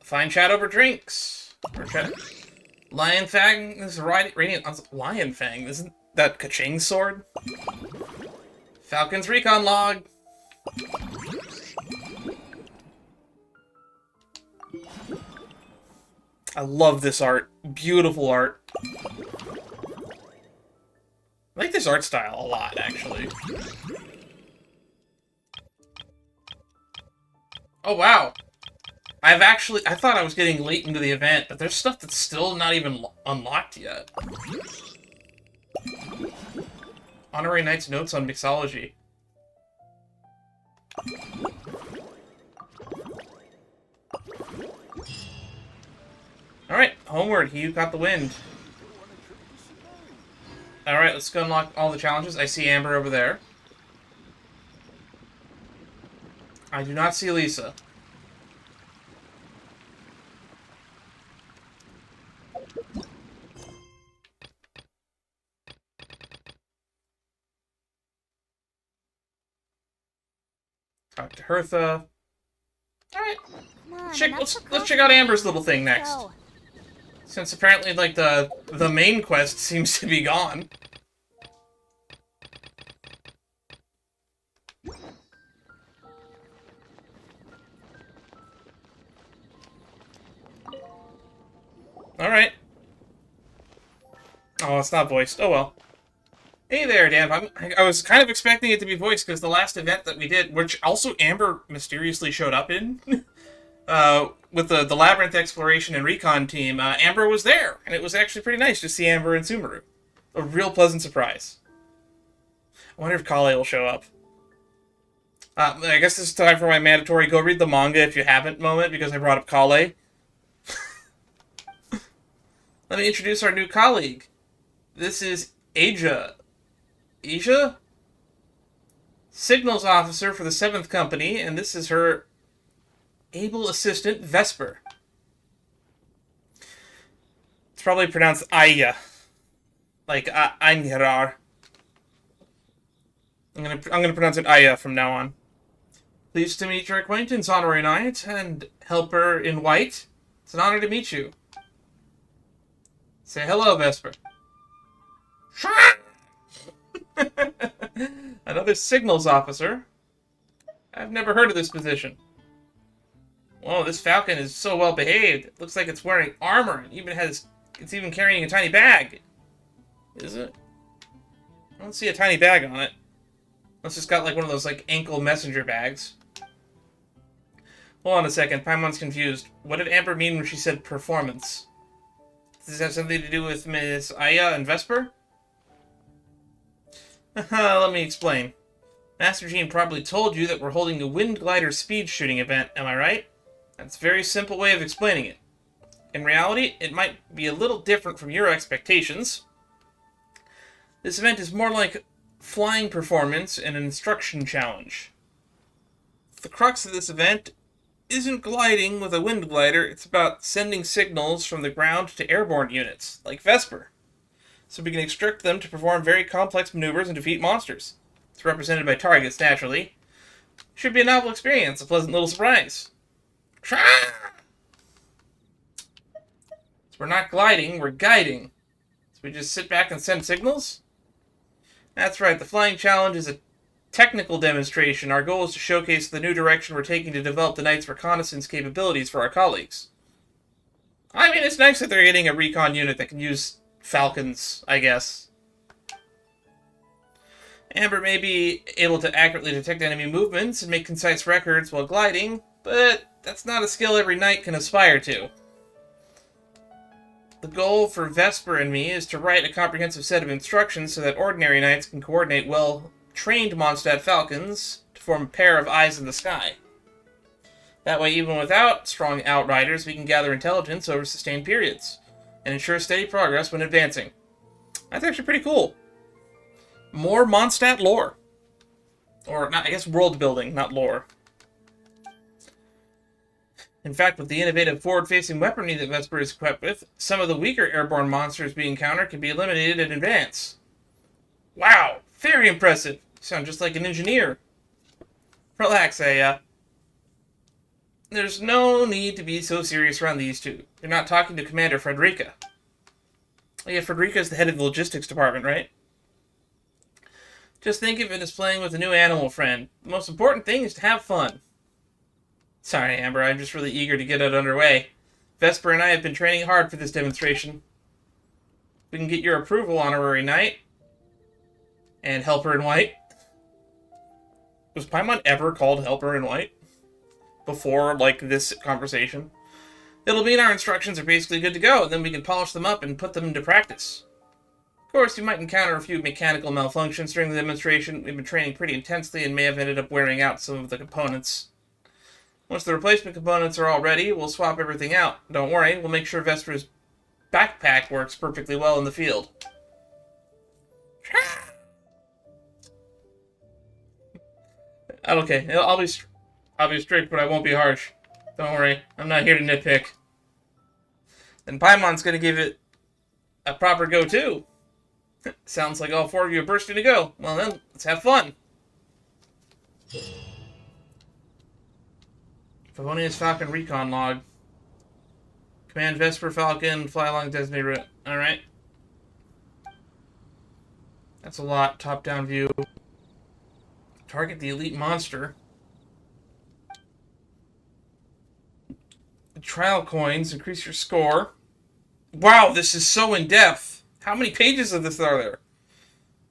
Fine chat over drinks. Or chat. Lionfang is radiant. Lionfang, isn't that Kaching's sword? Falcon's recon log. I love this art. Beautiful art. I like this art style a lot, actually. Oh, wow. I thought I was getting late into the event, but there's stuff that's still not even unlocked yet. Honorary Knight's notes on Mixology. Homeward, he who caught the wind. Alright, let's go unlock all the challenges. I see Amber over there. I do not see Lisa. Talk to Hertha. Alright. Let's check out Amber's little thing next. Since apparently, like, the main quest seems to be gone. Alright. Oh, it's not voiced. Oh well. Hey there, Dan. I was kind of expecting it to be voiced because the last event that we did, which also Amber mysteriously showed up in, with the Labyrinth Exploration and Recon team, Amber was there, and it was actually pretty nice to see Amber and Sumeru. A real pleasant surprise. I wonder if Kale will show up. I guess this is time for my mandatory go read the manga if you haven't moment, because I brought up Kale. Let me introduce our new colleague. This is Aja. Aja? Signals officer for the 7th Company, and this is her able assistant, Vesper. It's probably pronounced Aya. Like, Eingerar. I'm gonna pronounce it Aya from now on. Pleased to meet your acquaintance, Honorary Knight, and Helper in White. It's an honor to meet you. Say hello, Vesper. Another signals officer. I've never heard of this position. Whoa, this falcon is so well behaved. It looks like it's wearing armor and it's even carrying a tiny bag. Is it? I don't see a tiny bag on it. It's just got like one of those like ankle messenger bags. Hold on a second, Paimon's confused. What did Amber mean when she said performance? Does this have something to do with Miss Aya and Vesper? Let me explain. Master Jean probably told you that we're holding a Wind Glider speed shooting event, am I right? That's a very simple way of explaining it. In reality, it might be a little different from your expectations. This event is more like flying performance and an instruction challenge. The crux of this event isn't gliding with a wind glider, it's about sending signals from the ground to airborne units, like Vesper, so we can instruct them to perform very complex maneuvers and defeat monsters. It's represented by targets, naturally. Should be a novel experience, a pleasant little surprise. So we're not gliding, we're guiding. So we just sit back and send signals? That's right, the flying challenge is a technical demonstration. Our goal is to showcase the new direction we're taking to develop the Knight's reconnaissance capabilities for our colleagues. I mean, it's nice that they're getting a recon unit that can use falcons, I guess. Amber may be able to accurately detect enemy movements and make concise records while gliding, but that's not a skill every knight can aspire to. The goal for Vesper and me is to write a comprehensive set of instructions so that ordinary knights can coordinate well-trained Mondstadt falcons to form a pair of eyes in the sky. That way, even without strong outriders, we can gather intelligence over sustained periods and ensure steady progress when advancing. That's actually pretty cool. More Mondstadt lore. Or, not, I guess world building, not lore. In fact, with the innovative forward-facing weaponry that Vesper is equipped with, some of the weaker airborne monsters we encounter can be eliminated in advance. Wow, very impressive. You sound just like an engineer. Relax, Aya. There's no need to be so serious around these two. You're not talking to Commander Frederica. Oh, yeah, Frederica's the head of the logistics department, right? Just think of it as playing with a new animal friend. The most important thing is to have fun. Sorry, Amber, I'm just really eager to get it underway. Vesper and I have been training hard for this demonstration. We can get your approval, Honorary Knight. And Helper in White. Was Paimon ever called Helper in White? Before, like, this conversation? It'll mean our instructions are basically good to go, and then we can polish them up and put them into practice. Of course, you might encounter a few mechanical malfunctions during the demonstration. We've been training pretty intensely and may have ended up wearing out some of the components. Once the replacement components are all ready, we'll swap everything out. Don't worry, we'll make sure Vesper's backpack works perfectly well in the field. Okay, I'll be strict, but I won't be harsh. Don't worry, I'm not here to nitpick. And Paimon's gonna give it a proper go too. Sounds like all four of you are bursting to go. Well then, let's have fun. Favonius Falcon Recon Log. Command Vesper Falcon, fly along designated route. Alright. That's a lot. Top-down view. Target the elite monster. Trial coins. Increase your score. Wow, this is so in-depth. How many pages of this are there?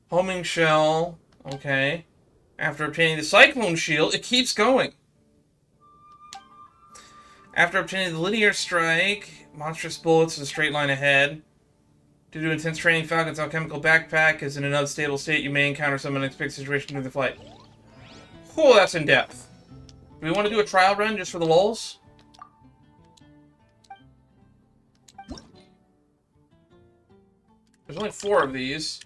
Homing shell. Okay. After obtaining the Cyclone Shield, it keeps going. After obtaining the Linear Strike, monstrous bullets in a straight line ahead. Due to intense training, Falcon's alchemical backpack is in an unstable state. You may encounter some unexpected situation during the flight. Cool, that's in depth. Do we want to do a trial run just for the lulz? There's only 4 of these.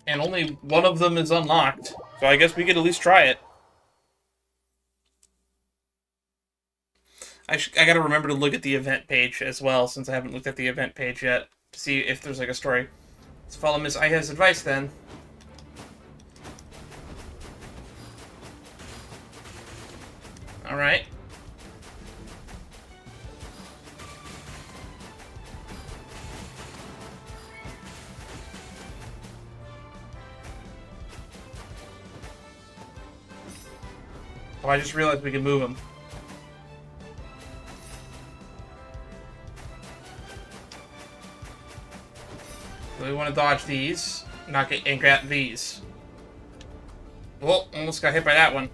And only one of them is unlocked. So I guess we could at least try it. I gotta remember to look at the event page as well, since I haven't looked at the event page yet, to see if there's like a story. Let's follow Miss Aya's advice then. Alright. Oh, I just realized we can move him. So we want to dodge these, not get and grab these. Well, almost got hit by that one.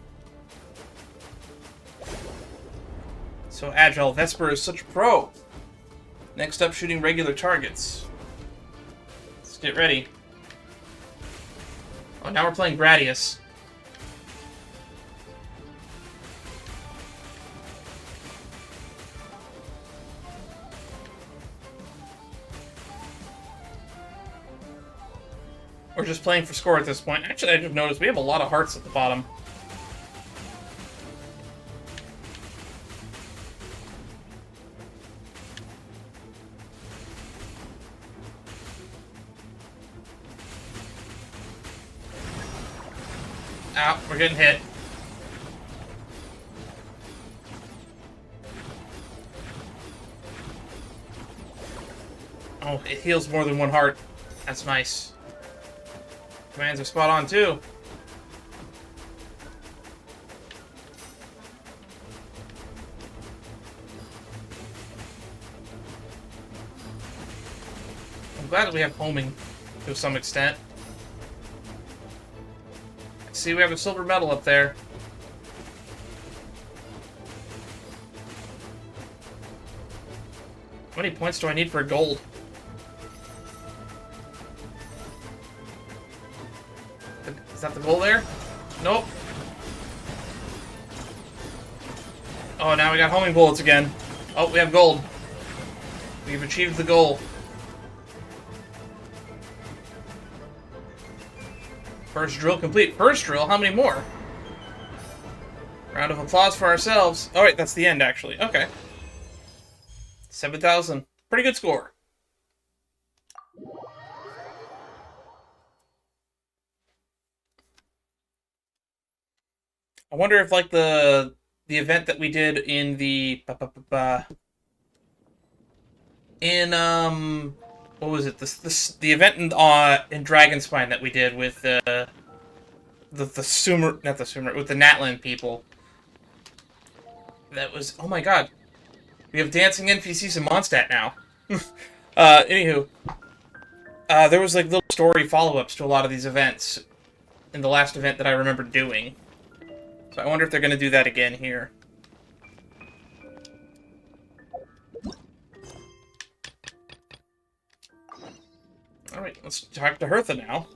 So agile. Vesper is such a pro. Next up, shooting regular targets. Let's get ready. Oh, now we're playing Gradius. We're just playing for score at this point. Actually, I just noticed we have a lot of hearts at the bottom. Ow, we're getting hit. Oh, it heals more than one heart. That's nice. Commands are spot on too. I'm glad that we have homing to some extent. See, we have a silver medal up there. How many points do I need for gold? Is that the goal there? Nope. Oh, now we got homing bullets again. Oh, we have gold. We've achieved the goal. First drill complete. First drill? How many more? Round of applause for ourselves. Oh, wait, that's the end, actually. Okay. 7,000. Pretty good score. I wonder if, like, the event that we did in the... what was it? The event in Dragonspine that we did with the Sumer... Not the Sumer, with the Natlan people. That was... Oh my god. We have dancing NPCs in Mondstadt now. Anywho. There was, like, little story follow-ups to a lot of these events in the last event that I remember doing. So I wonder if they're going to do that again here. Alright, let's talk to Hertha now.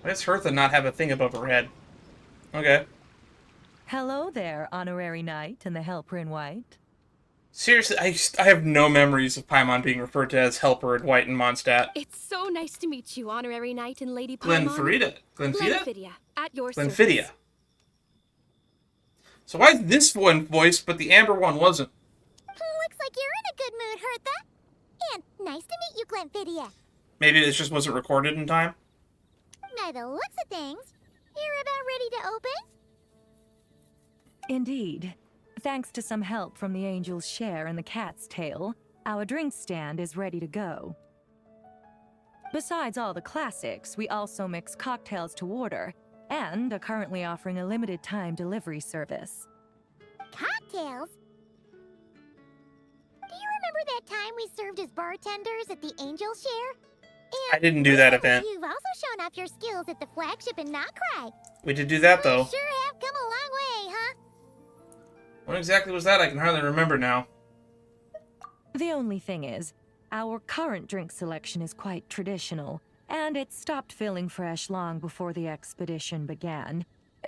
Why does Hertha not have a thing above her head? Okay. Hello there, Honorary Knight and the Helper in White. Seriously, I have no memories of Paimon being referred to as Helper in White in Mondstadt. It's so nice to meet you, Honorary Knight and Lady Paimon. Glenfiddia? At your Glenfiddia. service. So why is this one voiced, but the Amber one wasn't? Looks like you're in a good mood, Hertha. And nice to meet you, Glenfiddia. Maybe this just wasn't recorded in time? By the looks of things, you're about ready to open? Indeed. Thanks to some help from the Angel's Share and the Cat's Tail, our drink stand is ready to go. Besides all the classics, we also mix cocktails to order, and are currently offering a limited time delivery service. Cocktails? Do you remember that time we served as bartenders at the Angel Share? And I didn't do that event. You've also shown off your skills at the flagship in Notcry. We did do that, though. Sure have come a long way, huh? What exactly was that? I can hardly remember now. The only thing is, our current drink selection is quite traditional, and it stopped feeling fresh long before the expedition began.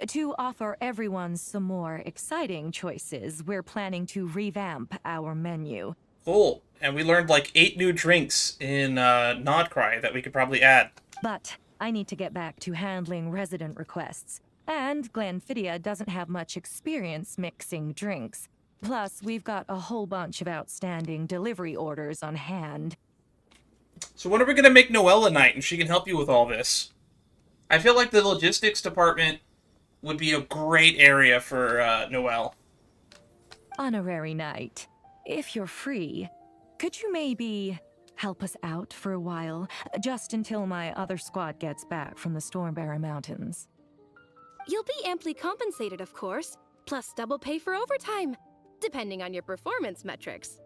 To offer everyone some more exciting choices, we're planning to revamp our menu. Cool. And we learned like 8 new drinks in Nodcry that we could probably add. But I need to get back to handling resident requests, and Glenfiddia doesn't have much experience mixing drinks. Plus, we've got a whole bunch of outstanding delivery orders on hand. So when are we going to make Noelle a knight and she can help you with all this? I feel like the logistics department would be a great area for Noelle. Honorary Knight, if you're free, could you maybe help us out for a while, just until my other squad gets back from the Stormbearer Mountains? You'll be amply compensated, of course, plus double pay for overtime, depending on your performance metrics.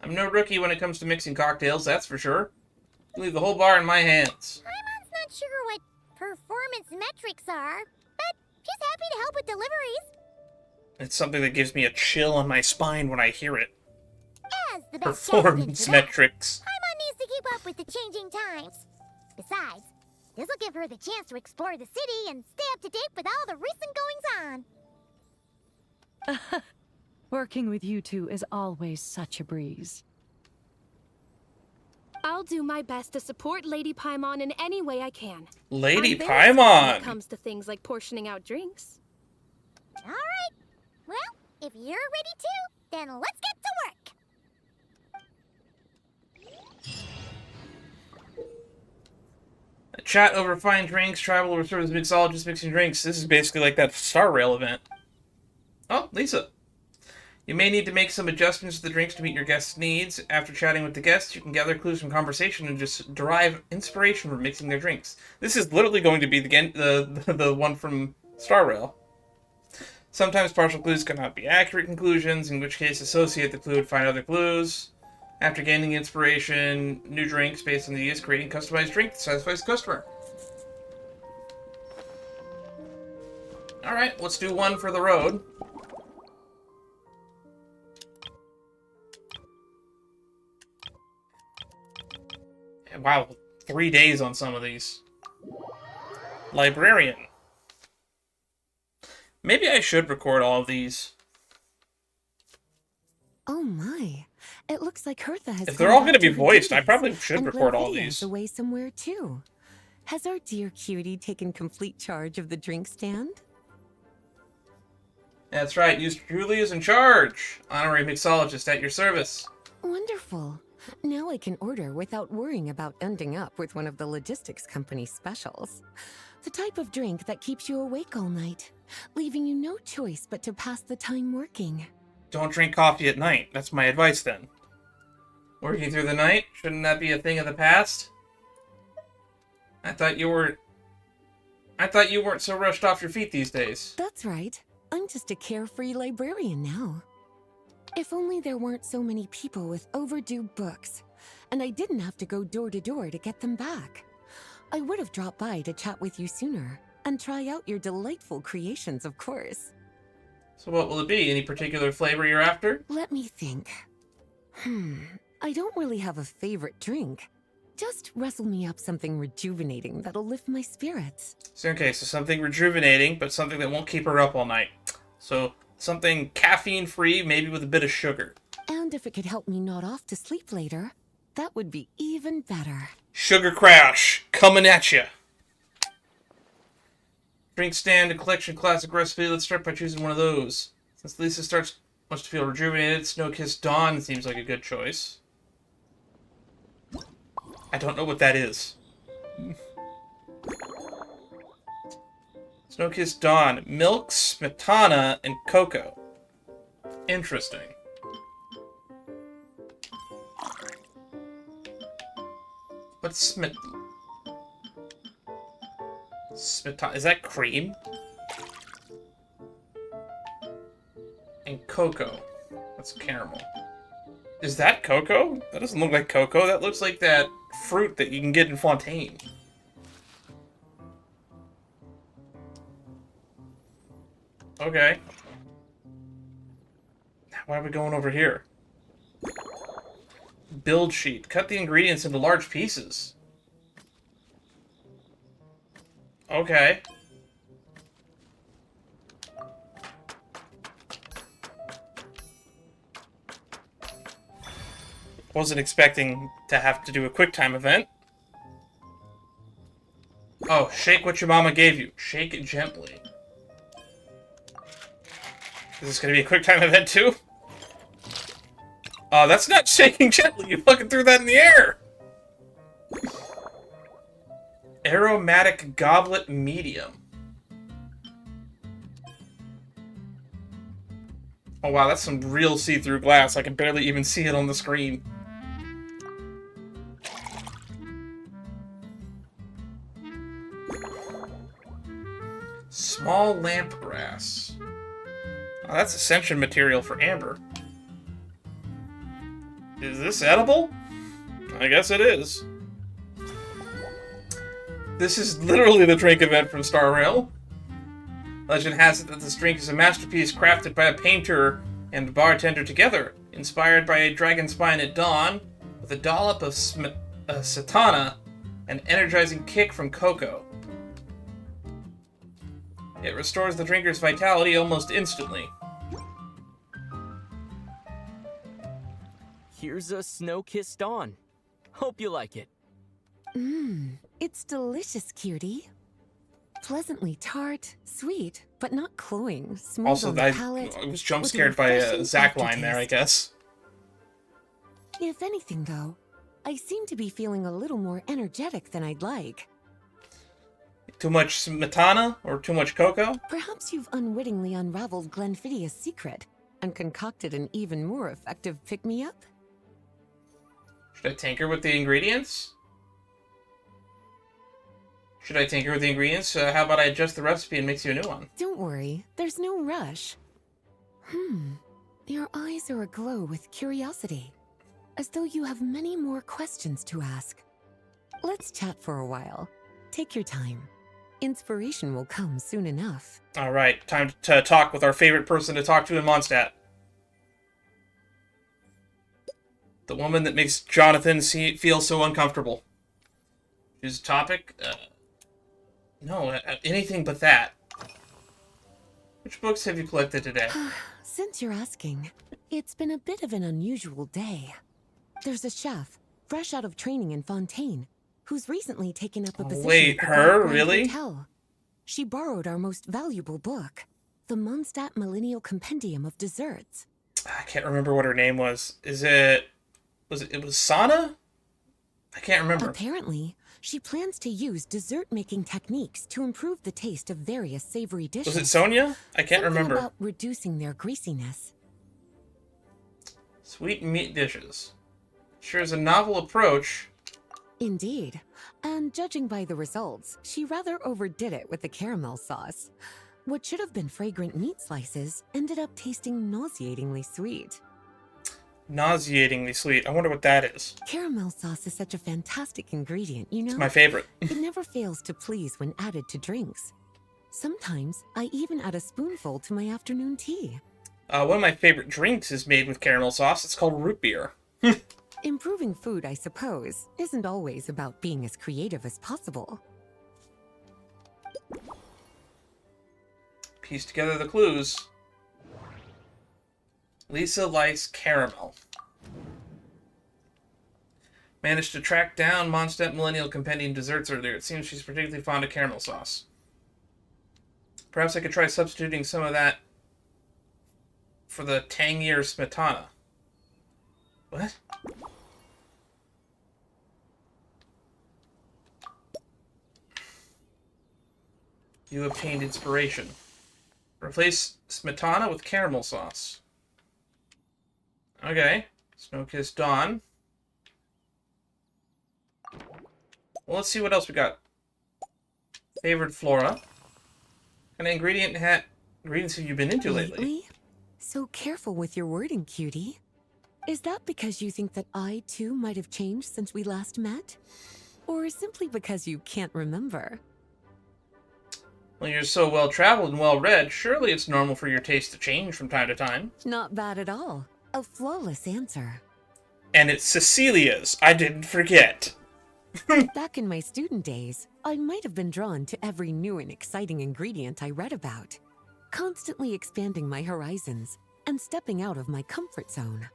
I'm no rookie when it comes to mixing cocktails, that's for sure. Leave the whole bar in my hands. Paimon's not sure what performance metrics are, but she's happy to help with deliveries. It's something that gives me a chill on my spine when I hear it. As the best Performance metrics. Paimon needs to keep up with the changing times. Besides, this'll give her the chance to explore the city and stay up to date with all the recent goings-on. Working with you two is always such a breeze. I'll do my best to support Lady Paimon in any way I can. Lady I'm very skilled when Paimon! it comes to things like portioning out drinks. All right. Well, if you're ready too, then let's get to work. Chat over fine drinks, travel over service mixologists mixing drinks. This is basically like that Star Rail event. Oh, Lisa. You may need to make some adjustments to the drinks to meet your guests' needs. After chatting with the guests, you can gather clues from conversation and just derive inspiration from mixing their drinks. This is literally going to be the one from Star Rail. Sometimes partial clues cannot be accurate conclusions, in which case associate the clue and find other clues. After gaining inspiration, new drinks based on these, creating customized drink that satisfies the customer. Alright, let's do one for the road. Wow, 3 days on some of these. Librarian. Maybe I should record all of these. Oh my. It looks like Hertha has If they're all going to be the voiced, I duties, probably should and record all Glenfiddia's these. away somewhere too. Has our dear cutie taken complete charge of the drink stand? That's right, Julie is in charge. Honorary Mixologist at your service. Wonderful. Now I can order without worrying about ending up with one of the logistics company's specials. The type of drink that keeps you awake all night, leaving you no choice but to pass the time working. Don't drink coffee at night. That's my advice then. Working through the night? Shouldn't that be a thing of the past? I thought you weren't so rushed off your feet these days. That's right. I'm just a carefree librarian now. If only there weren't so many people with overdue books, and I didn't have to go door to door to get them back. I would have dropped by to chat with you sooner, and try out your delightful creations, of course. So what will it be? Any particular flavor you're after? Let me think. I don't really have a favorite drink. Just rustle me up something rejuvenating that'll lift my spirits. So, okay, so something rejuvenating, but something that won't keep her up all night. So, something caffeine-free, maybe with a bit of sugar. And if it could help me nod off to sleep later, that would be even better. Sugar Crash, coming at you. Drink stand, a collection classic recipe. Let's start by choosing one of those. Since Lisa wants to feel rejuvenated, Snow-Kissed Dawn seems like a good choice. I don't know what that is. Snow-Kissed Dawn. Milk, smetana, and cocoa. Interesting. What's smetana? Is that cream? And cocoa. That's caramel. Is that cocoa? That doesn't look like cocoa. That looks like that fruit that you can get in Fontaine. Okay. Why are we going over here? Build sheet. Cut the ingredients into large pieces. Okay. Wasn't expecting to have to do a QuickTime event. Oh, shake what your mama gave you. Shake it gently. Is this gonna be a QuickTime event too? Oh, that's not shaking gently. You fucking threw that in the air. Aromatic Goblet Medium. Oh wow, that's some real see-through glass. I can barely even see it on the screen. Small lamp grass. Oh, that's ascension material for amber. Is this edible? I guess it is. This is literally the drink event from Star Rail. Legend has it that this drink is a masterpiece crafted by a painter and bartender together, inspired by a dragon spine at dawn, with a dollop of satana, and energizing kick from cocoa. It restores the drinker's vitality almost instantly. Here's a Snow-Kissed Dawn. Hope you like it. It's delicious, cutie. Pleasantly tart, sweet, but not cloying. Smooth Also, on the palate, I was jump with a scared by a refreshing Zack line there, I aftertaste. guess. If anything, though, I seem to be feeling a little more energetic than I'd like. Too much smetana or too much cocoa? Perhaps you've unwittingly unraveled Glenfiddia's secret and concocted an even more effective pick-me-up? Should I tinker with the ingredients? How about I adjust the recipe and mix you a new one? Don't worry, there's no rush. Your eyes are aglow with curiosity, as though you have many more questions to ask. Let's chat for a while. Take your time. Inspiration will come soon enough. Alright, time to talk with our favorite person to talk to in Mondstadt. The woman that makes Jonathan feel so uncomfortable. Choose a topic? No, anything but that. Which books have you collected today? Since you're asking, it's been a bit of an unusual day. There's a chef, fresh out of training in Fontaine, who's recently taken up a position wait, at the her? Grand Really? Hotel. She borrowed our most valuable book, the Mondstadt Millennial Compendium of Desserts. I can't remember what her name was. It was Sana? I can't remember. Apparently, she plans to use dessert-making techniques to improve the taste of various savory dishes. Was it Sonia? I can't Something remember. about reducing their greasiness. Sweet meat dishes. Sure is a novel approach. Indeed. And judging by the results, she rather overdid it with the caramel sauce. What should have been fragrant meat slices ended up tasting nauseatingly sweet. Nauseatingly sweet. I wonder what that is. Caramel sauce is such a fantastic ingredient, you know? It's my favorite. It never fails to please when added to drinks. Sometimes I even add a spoonful to my afternoon tea. One of my favorite drinks is made with caramel sauce. It's called root beer. Improving food, I suppose, isn't always about being as creative as possible. Piece together the clues. Lisa likes caramel. Managed to track down Mondstadt Millennial Compendium desserts earlier. It seems she's particularly fond of caramel sauce. Perhaps I could try substituting some of that for the tangier smetana. What? You obtained inspiration. Replace smetana with caramel sauce. Okay. Snow-Kissed Dawn. Well, let's see what else we got. Favored flora. What kind of ingredients have you been into lately? So careful with your wording, cutie. Is that because you think that I, too, might have changed since we last met? Or simply because you can't remember? Well, you're so well-traveled and well-read, surely it's normal for your taste to change from time to time. Not bad at all. A flawless answer. And it's Cecilia's. I didn't forget. Back in my student days, I might have been drawn to every new and exciting ingredient I read about, constantly expanding my horizons and stepping out of my comfort zone.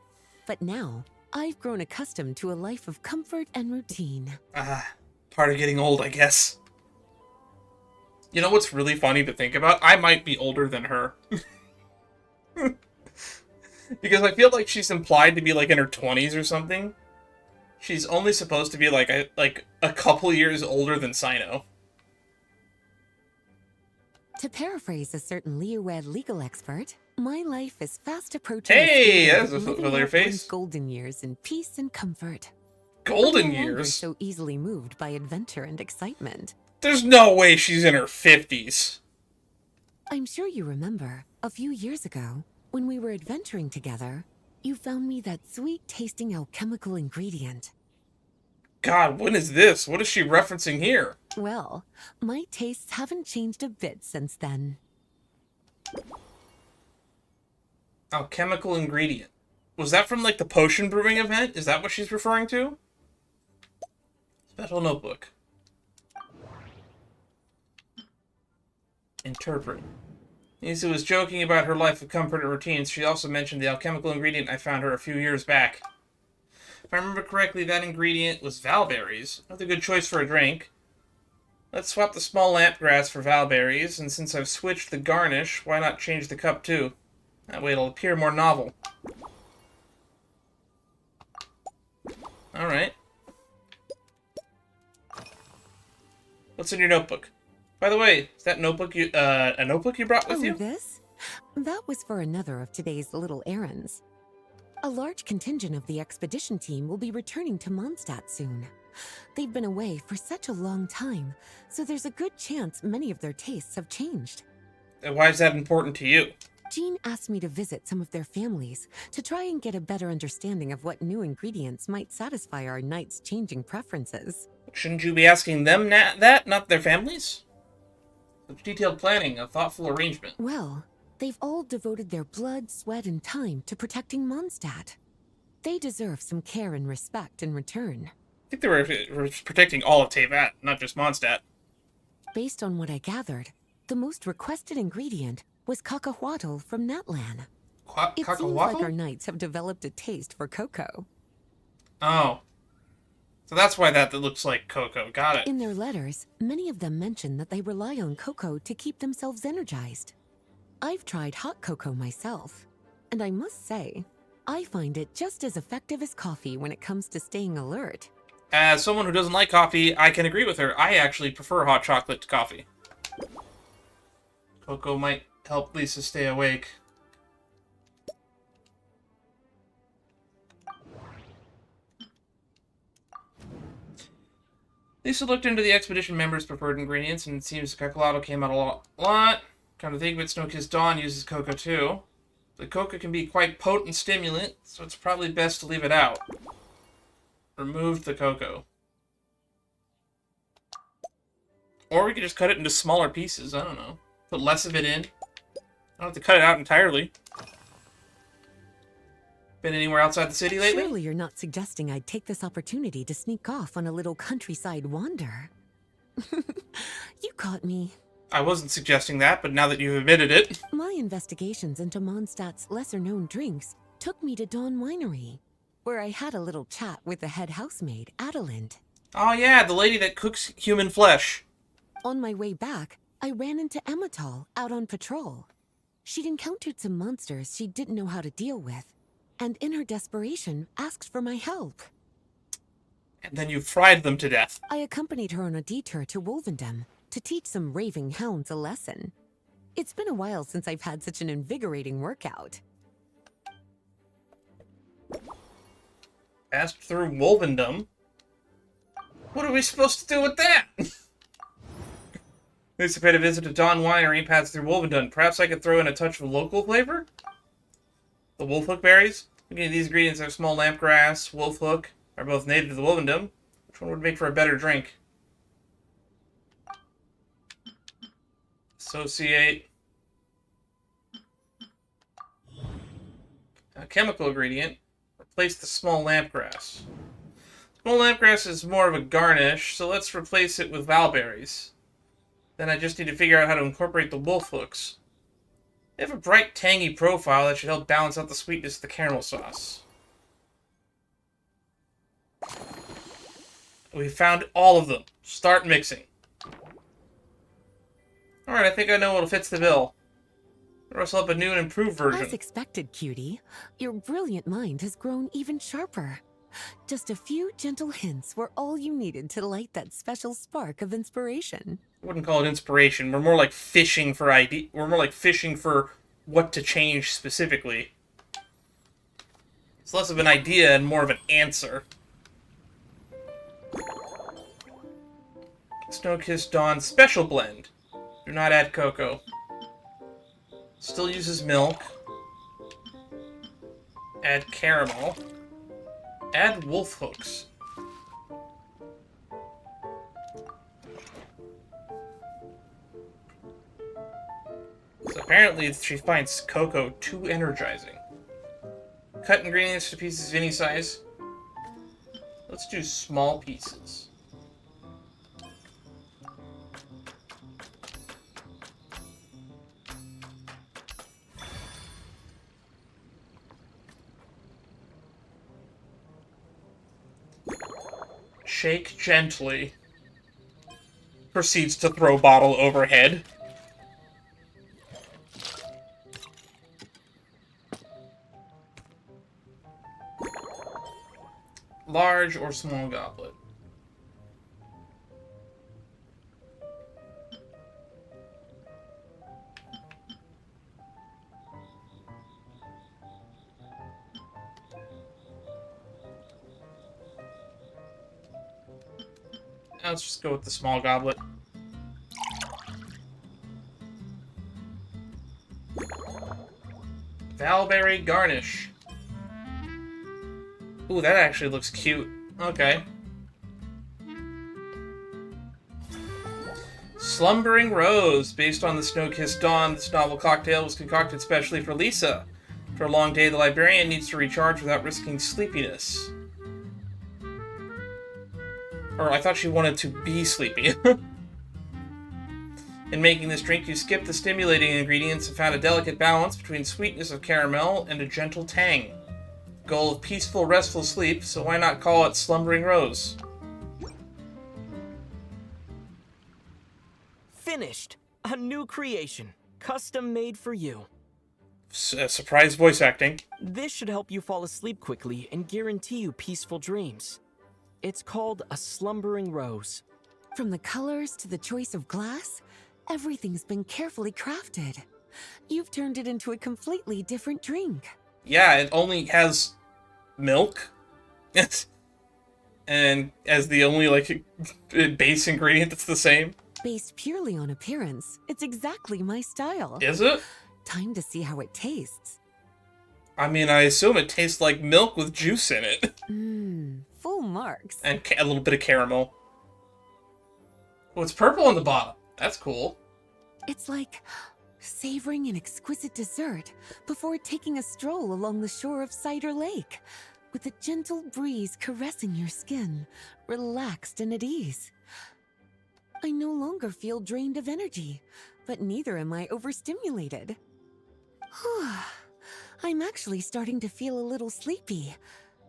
But now, I've grown accustomed to a life of comfort and routine. Part of getting old, I guess. You know what's really funny to think about? I might be older than her. Because I feel like she's implied to be like in her 20s or something. She's only supposed to be like a couple years older than Sino. To paraphrase a certain Leo-Ed legal expert, my life is fast approaching. Hey, that's a familiar face. Golden years in peace and comfort. Golden I'm no longer years? so easily moved by adventure and excitement. There's no way she's in her 50s. I'm sure you remember, a few years ago, when we were adventuring together, you found me that sweet-tasting alchemical ingredient. God, when is this? What is she referencing here? Well, my tastes haven't changed a bit since then. Alchemical ingredient. Was that from, like, the potion brewing event? Is that what she's referring to? Special notebook. Interpret. Lisa was joking about her life of comfort and routines. She also mentioned the alchemical ingredient I found her a few years back. If I remember correctly, that ingredient was valberries. Another good choice for a drink. Let's swap the small lamp grass for valberries, and since I've switched the garnish, why not change the cup too? That way it'll appear more novel. Alright. What's in your notebook? By the way, is that notebook a notebook you brought with you? This? That was for another of today's little errands. A large contingent of the expedition team will be returning to Mondstadt soon. They've been away for such a long time, so there's a good chance many of their tastes have changed. And why is that important to you? Jean asked me to visit some of their families to try and get a better understanding of what new ingredients might satisfy our knights' changing preferences. Shouldn't you be asking them that, not their families? Such detailed planning, a thoughtful arrangement. Well, they've all devoted their blood, sweat, and time to protecting Mondstadt. They deserve some care and respect in return. I think they were protecting all of Tevat, not just Mondstadt. Based on what I gathered, the most requested ingredient was cacahuatl from Natlan. It seems like our knights have developed a taste for cocoa. Oh. So that's why that looks like cocoa. Got it. In their letters, many of them mention that they rely on cocoa to keep themselves energized. I've tried hot cocoa myself, and I must say, I find it just as effective as coffee when it comes to staying alert. As someone who doesn't like coffee, I can agree with her. I actually prefer hot chocolate to coffee. Cocoa might help Lisa stay awake. Lisa looked into the expedition members' preferred ingredients, and it seems cacolato came out a lot. Come to think of it, Snow-Kissed Dawn uses cocoa too. The cocoa can be quite potent stimulant, so it's probably best to leave it out. Removed the cocoa. Or we could just cut it into smaller pieces, I don't know. Put less of it in. I don't have to cut it out entirely. Been anywhere outside the city lately? Surely you're not suggesting I'd take this opportunity to sneak off on a little countryside wander. You caught me. I wasn't suggesting that, but now that you've admitted it. My investigations into Mondstadt's lesser-known drinks took me to Dawn Winery, where I had a little chat with the head housemaid, Adelind. Oh yeah, the lady that cooks human flesh. On my way back, I ran into Emmetol out on patrol. She'd encountered some monsters she didn't know how to deal with, and in her desperation, asked for my help. And then you fried them to death. I accompanied her on a detour to Wolvendom to teach some raving hounds a lesson. It's been a while since I've had such an invigorating workout. Passed through Wolvendom? What are we supposed to do with that? Lisa paid a visit to Dawn Winery and passed through Wolvendom. Perhaps I could throw in a touch of local flavor? The wolfhook berries? Looking at these ingredients are small lampgrass, wolfhook, are both native to the Wolvendom. Which one would make for a better drink? Associate. A chemical ingredient. Replace the small lampgrass. Small lampgrass is more of a garnish, so let's replace it with valberries. Then I just need to figure out how to incorporate the wolf hooks. They have a bright, tangy profile that should help balance out the sweetness of the caramel sauce. We found all of them. Start mixing. Alright, I think I know what fits the bill. Rustle up a new and improved version. As expected, cutie, your brilliant mind has grown even sharper. Just a few gentle hints were all you needed to light that special spark of inspiration. I wouldn't call it inspiration. We're more like fishing for We're more like fishing for what to change specifically. It's less of an idea and more of an answer. Snow-Kissed Dawn Special Blend. Do not add cocoa. Still uses milk. Add caramel. Add wolf hooks. So apparently she finds cocoa too energizing. Cut ingredients to pieces of any size. Let's do small pieces. Shake gently. Proceeds to throw bottle overhead. Large or small goblet? Let's just go with the small goblet. Valberry garnish. Ooh, that actually looks cute. Okay. Slumbering Rose. Based on the Snow-Kissed Dawn, this novel cocktail was concocted specially for Lisa. For a long day, the librarian needs to recharge without risking sleepiness. Or I thought she wanted to be sleepy. In making this drink, you skipped the stimulating ingredients and found a delicate balance between sweetness of caramel and a gentle tang. Goal of peaceful, restful sleep, so why not call it Slumbering Rose? Finished! A new creation. Custom made for you. Surprise voice acting. This should help you fall asleep quickly and guarantee you peaceful dreams. It's called a Slumbering Rose. From the colors to the choice of glass, everything's been carefully crafted. You've turned it into a completely different drink. Yeah, it only has milk. And as the only, like, base ingredient that's the same. Based purely on appearance, it's exactly my style. Is it? Time to see how it tastes. I mean, I assume it tastes like milk with juice in it. Full marks. And a little bit of caramel. Oh, it's purple on the bottom. That's cool. It's like savoring an exquisite dessert before taking a stroll along the shore of Cider Lake, with a gentle breeze caressing your skin, relaxed and at ease. I no longer feel drained of energy, but neither am I overstimulated. I'm actually starting to feel a little sleepy.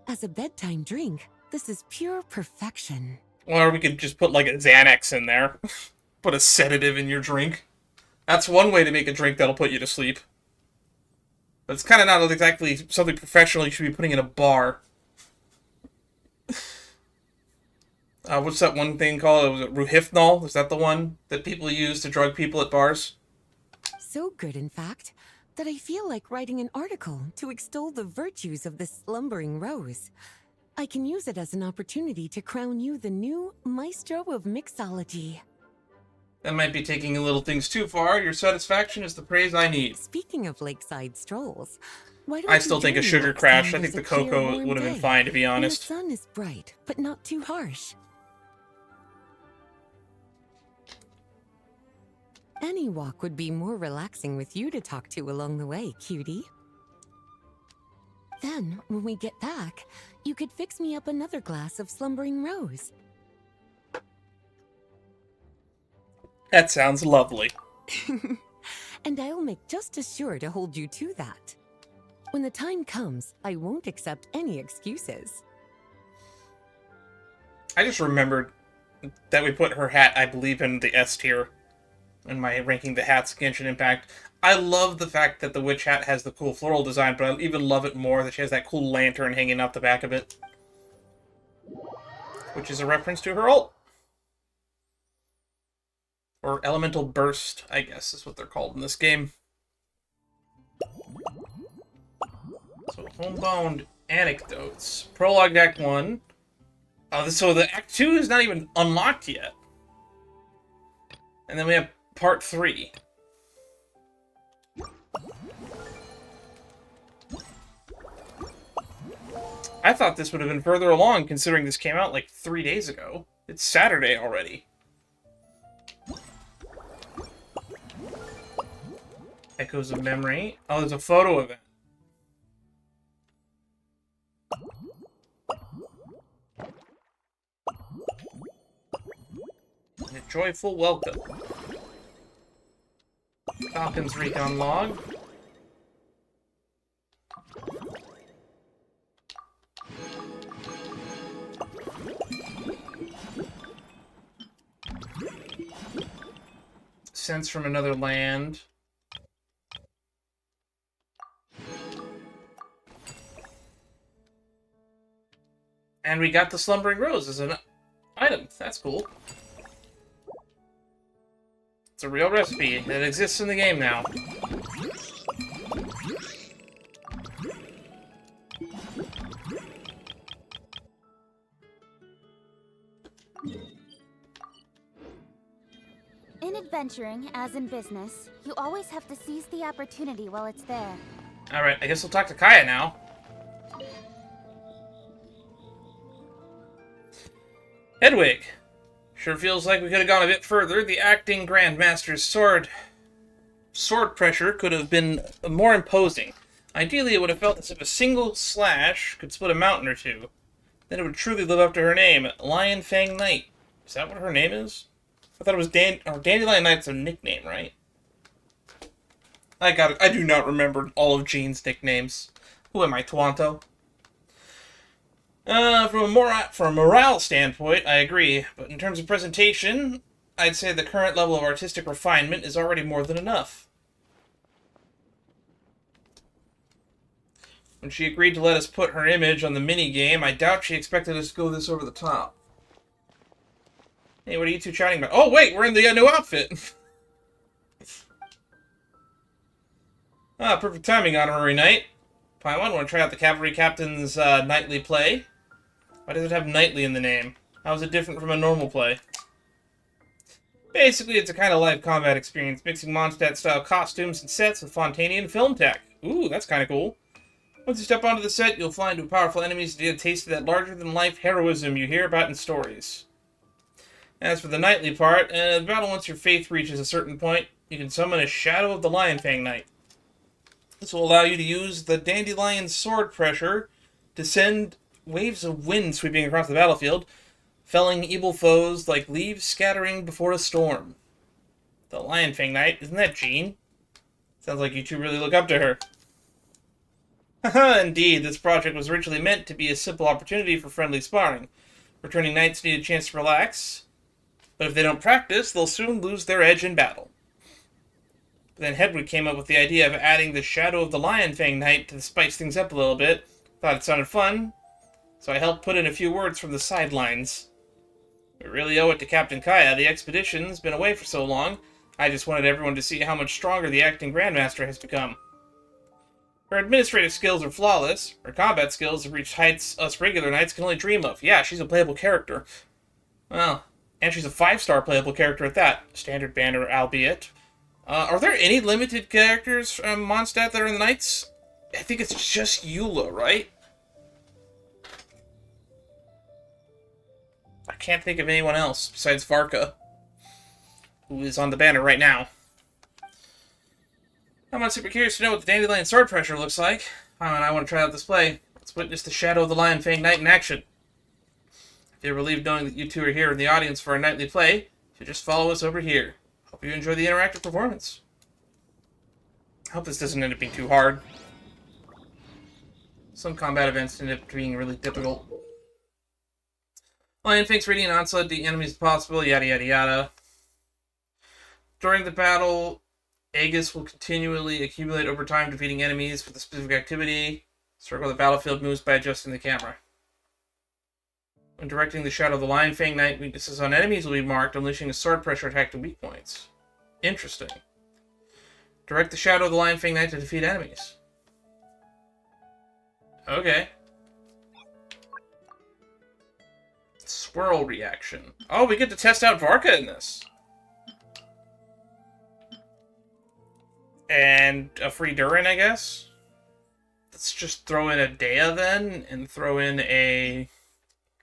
As a bedtime drink, this is pure perfection. Or we could just put like a Xanax in there. Put a sedative in your drink. That's one way to make a drink that'll put you to sleep. But it's kind of not exactly something professional you should be putting in a bar. What's that one thing called? Was it Ruhifnol? Is that the one that people use to drug people at bars? So good, in fact, that I feel like writing an article to extol the virtues of the slumbering rose. I can use it as an opportunity to crown you the new maestro of mixology. That might be taking a little things too far. Your satisfaction is the praise I need. Speaking of lakeside strolls, why don't I still think a join sugar next crash. time I think the there's a clear, cocoa warm would have been day, fine, to be honest. when the sun is bright, but not too harsh. Any walk would be more relaxing with you to talk to along the way, cutie. Then, when we get back, you could fix me up another glass of slumbering rose. That sounds lovely. And I'll make just as sure to hold you to that. When the time comes, I won't accept any excuses. I just remembered that we put her hat, I believe, in the S tier. In my ranking the hats Genshin Impact. I love the fact that the witch hat has the cool floral design, but I even love it more that she has that cool lantern hanging out the back of it. Which is a reference to her ult. Or Elemental Burst, I guess, is what they're called in this game. So, Homebound Anecdotes. Prologue Act 1. So the Act 2 is not even unlocked yet. And then we have Part 3. I thought this would have been further along, considering this came out like 3 days ago. It's Saturday already. Echoes of Memory. Oh, there's a photo event. And a joyful welcome. Falcon's Recon Log. Sense from Another Land. And we got the Slumbering Rose as an item. That's cool. It's a real recipe that exists in the game now. In adventuring, as in business, you always have to seize the opportunity while it's there. Alright, I guess we'll talk to Kaya now. Hedwig. Sure feels like we could have gone a bit further. The acting Grandmaster's sword pressure could have been more imposing. Ideally, it would have felt as if a single slash could split a mountain or two. Then it would truly live up to her name, Lionfang Knight. Is that what her name is? I thought it was Dandelion Knight's a nickname, right? I do not remember all of Jean's nicknames. Who am I, Twanto? From a morale standpoint, I agree, but in terms of presentation, I'd say the current level of artistic refinement is already more than enough. When she agreed to let us put her image on the mini-game, I doubt she expected us to go this over the top. Hey, what are you two chatting about? Oh, wait, we're in the new outfit! Perfect timing, Honorary Knight. Paimon, want to try out the Cavalry Captain's nightly play? Why does it have nightly in the name? How is it different from a normal play? Basically, it's a kind of live combat experience, mixing Mondstadt-style costumes and sets with Fontanian film tech. Ooh, that's kind of cool. Once you step onto the set, you'll fly into powerful enemies to get a taste of that larger-than-life heroism you hear about in stories. As for the nightly part, the battle once your faith reaches a certain point, You can summon a Shadow of the Lionfang Knight. This will allow you to use the Dandelion sword pressure to send waves of wind sweeping across the battlefield, felling evil foes like leaves scattering before a storm. The Lionfang Knight, isn't that Jean? Sounds like you two really look up to her. Haha, indeed, this project was originally meant to be a simple opportunity for friendly sparring. Returning knights need a chance to relax, but if they don't practice, they'll soon lose their edge in battle. But then Hedwig came up with the idea of adding the Shadow of the Lionfang Knight to spice things up a little bit. Thought it sounded fun, so I helped put in a few words from the sidelines. We really owe it to Captain Kaya. The expedition's been away for so long. I just wanted everyone to see how much stronger the acting Grandmaster has become. Her administrative skills are flawless. Her combat skills have reached heights us regular knights can only dream of. Yeah, she's a playable character. Well, and she's a 5-star playable character at that. Standard banner, albeit. Are there any limited characters from Mondstadt that are in the Knights? I think it's just Eula, right? I can't think of anyone else besides Varka, who is on the banner right now. I'm super curious to know what the Dandelion sword pressure looks like. I want to try out this play. Let's witness the Shadow of the Lionfang Knight in action. If you're relieved knowing that you two are here in the audience for our nightly play, you just follow us over here. Hope you enjoy the interactive performance. I hope this doesn't end up being too hard. Some combat events end up being really difficult. Lionfang's radiant onslaught, the enemies possible, yada yada yada. During the battle, Aegis will continually accumulate over time, defeating enemies with a specific activity. Circle the battlefield moves by adjusting the camera. When directing the Shadow of the Lionfang Knight, weaknesses on enemies will be marked, unleashing a sword pressure attack to weak points. Interesting. Direct the Shadow of the Lionfang Knight to defeat enemies. Okay. Swirl reaction. Oh, we get to test out Varka in this. And a free Durin, I guess? Let's just throw in a Dea then, and throw in a...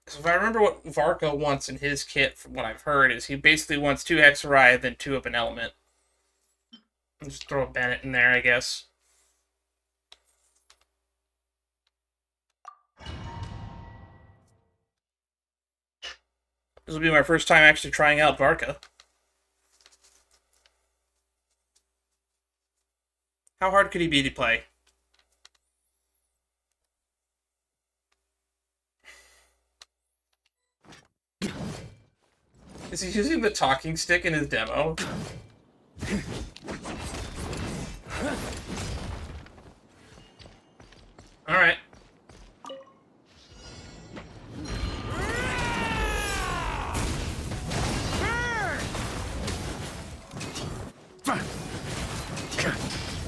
Because if I remember what Varka wants in his kit, from what I've heard, is he basically wants 2 Hexarai, then 2 of an element. I'll just throw a Bennett in there, I guess. This will be my first time actually trying out Varka. How hard could he be to play? Is he using the talking stick in his demo? Alright.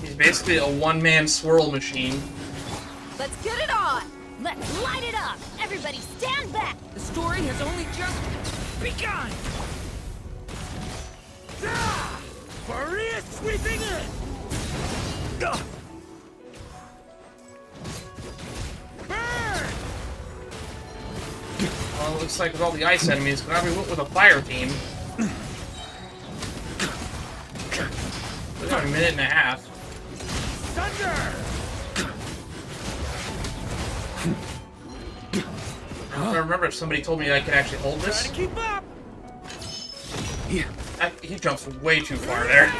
He's basically a one-man swirl machine. Let's get it on! Let's light it up! Everybody stand back! The story has only just begun! Maria sweeping in! Well, it looks like with all the ice enemies, now we went with a fire team. We got a minute and a half. Thunder! I don't remember if somebody told me I could actually hold this. Try to keep up! He jumps way too far there.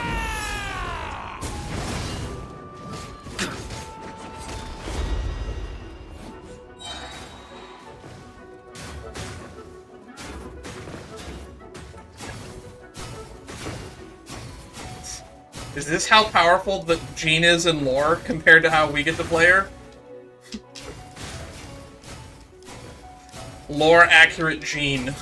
Is this how powerful that Jean is in lore compared to how we get to play her? Lore accurate Jean.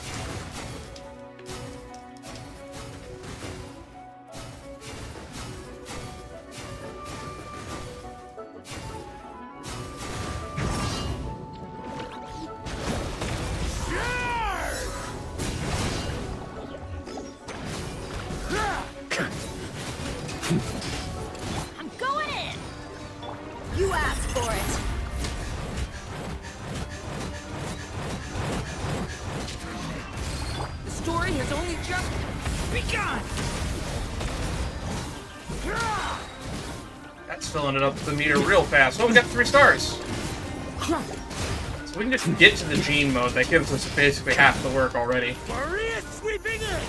I'm going in! You asked for it! The story has only just begun! That's filling it up the meter real fast. Oh, we got 3 stars. So we can just get to the Gene mode. That gives us basically half the work already. Maria sweeping in!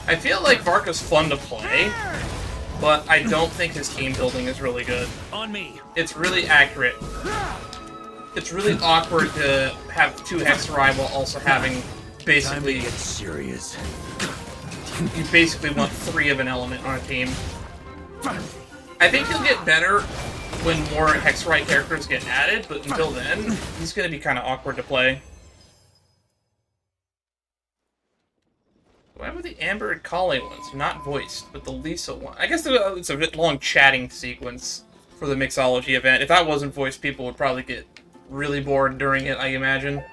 I feel like Varka's fun to play, but I don't think his team building is really good. On me. It's really accurate. It's really awkward to have 2 Hexerai while also having basically... Time to get serious. You basically want 3 of an element on a team. I think he'll get better when more Hexerai characters get added, but until then, he's going to be kind of awkward to play. Why were the Amber and Kale ones not voiced, but the Lisa one? I guess it's a bit long chatting sequence for the Mixology event. If that wasn't voiced, people would probably get really bored during it, I imagine.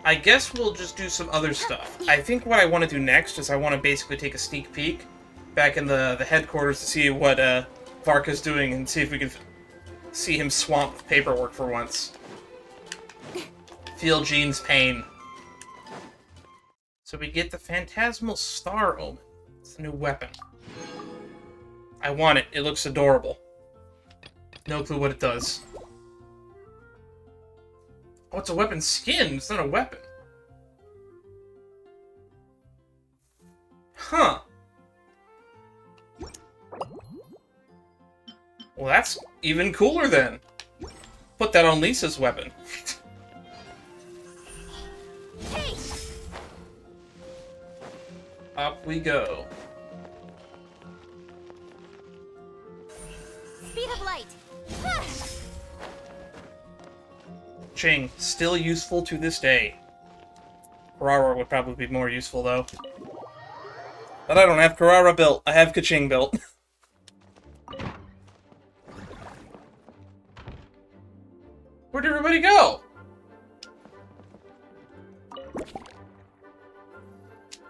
I guess we'll just do some other stuff. I think what I want to do next is I want to basically take a sneak peek back in the headquarters to see what Varka's doing and see if we can see him swamped with paperwork for once. Feel Gene's pain. So we get the Phantasmal Star Omen. It's a new weapon. I want it. It looks adorable. No clue what it does. Oh, it's a weapon skin. It's not a weapon. Huh. Well, that's even cooler then. Put that on Lisa's weapon. Hey! Up we go. Speed of light. Ching, still useful to this day. Carrara would probably be more useful, though. But I don't have Carrara built. I have Kaching built. Where'd everybody go?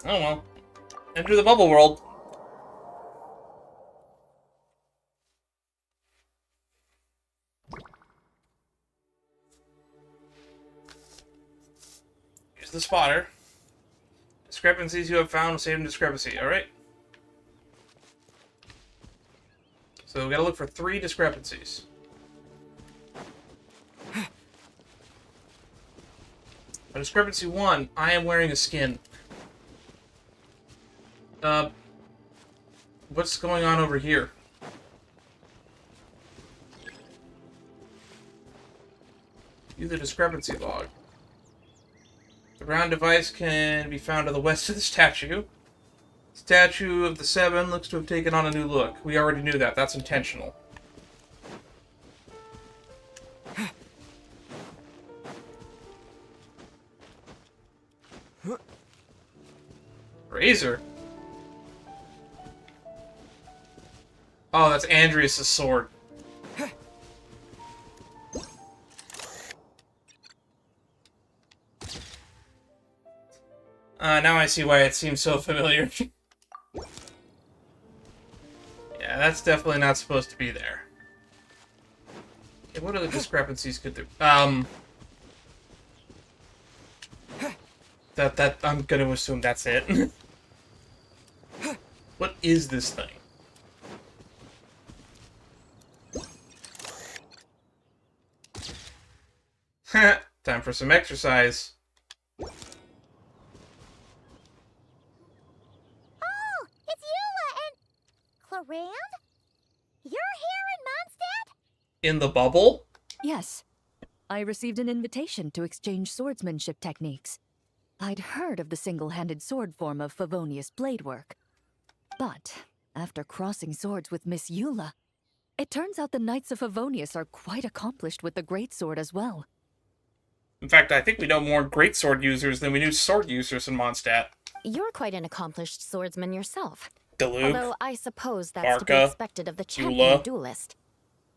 Oh well. Enter the bubble world. Here's the spotter. Discrepancies you have found, save in discrepancy. Alright. So we gotta look for 3 discrepancies. Discrepancy 1, I am wearing a skin. What's going on over here? View the discrepancy log. The round device can be found to the west of the statue. Statue of the 7 looks to have taken on a new look. We already knew that. That's intentional. Razor? Oh, that's Andreas' sword. Now I see why it seems so familiar. Yeah, that's definitely not supposed to be there. Okay, what other discrepancies could there... That I'm gonna assume that's it. What is this thing? Time for some exercise. Oh, it's Eula and... Clarand? You're here in Mondstadt? In the bubble? Yes. I received an invitation to exchange swordsmanship techniques. I'd heard of the single-handed sword form of Favonius blade work. But, after crossing swords with Miss Eula, it turns out the Knights of Favonius are quite accomplished with the greatsword as well. In fact, I think we know more greatsword users than we knew sword users in Mondstadt. You're quite an accomplished swordsman yourself. Dalug, Although I suppose that's to be Barca, expected of the champion Eula. Duelist.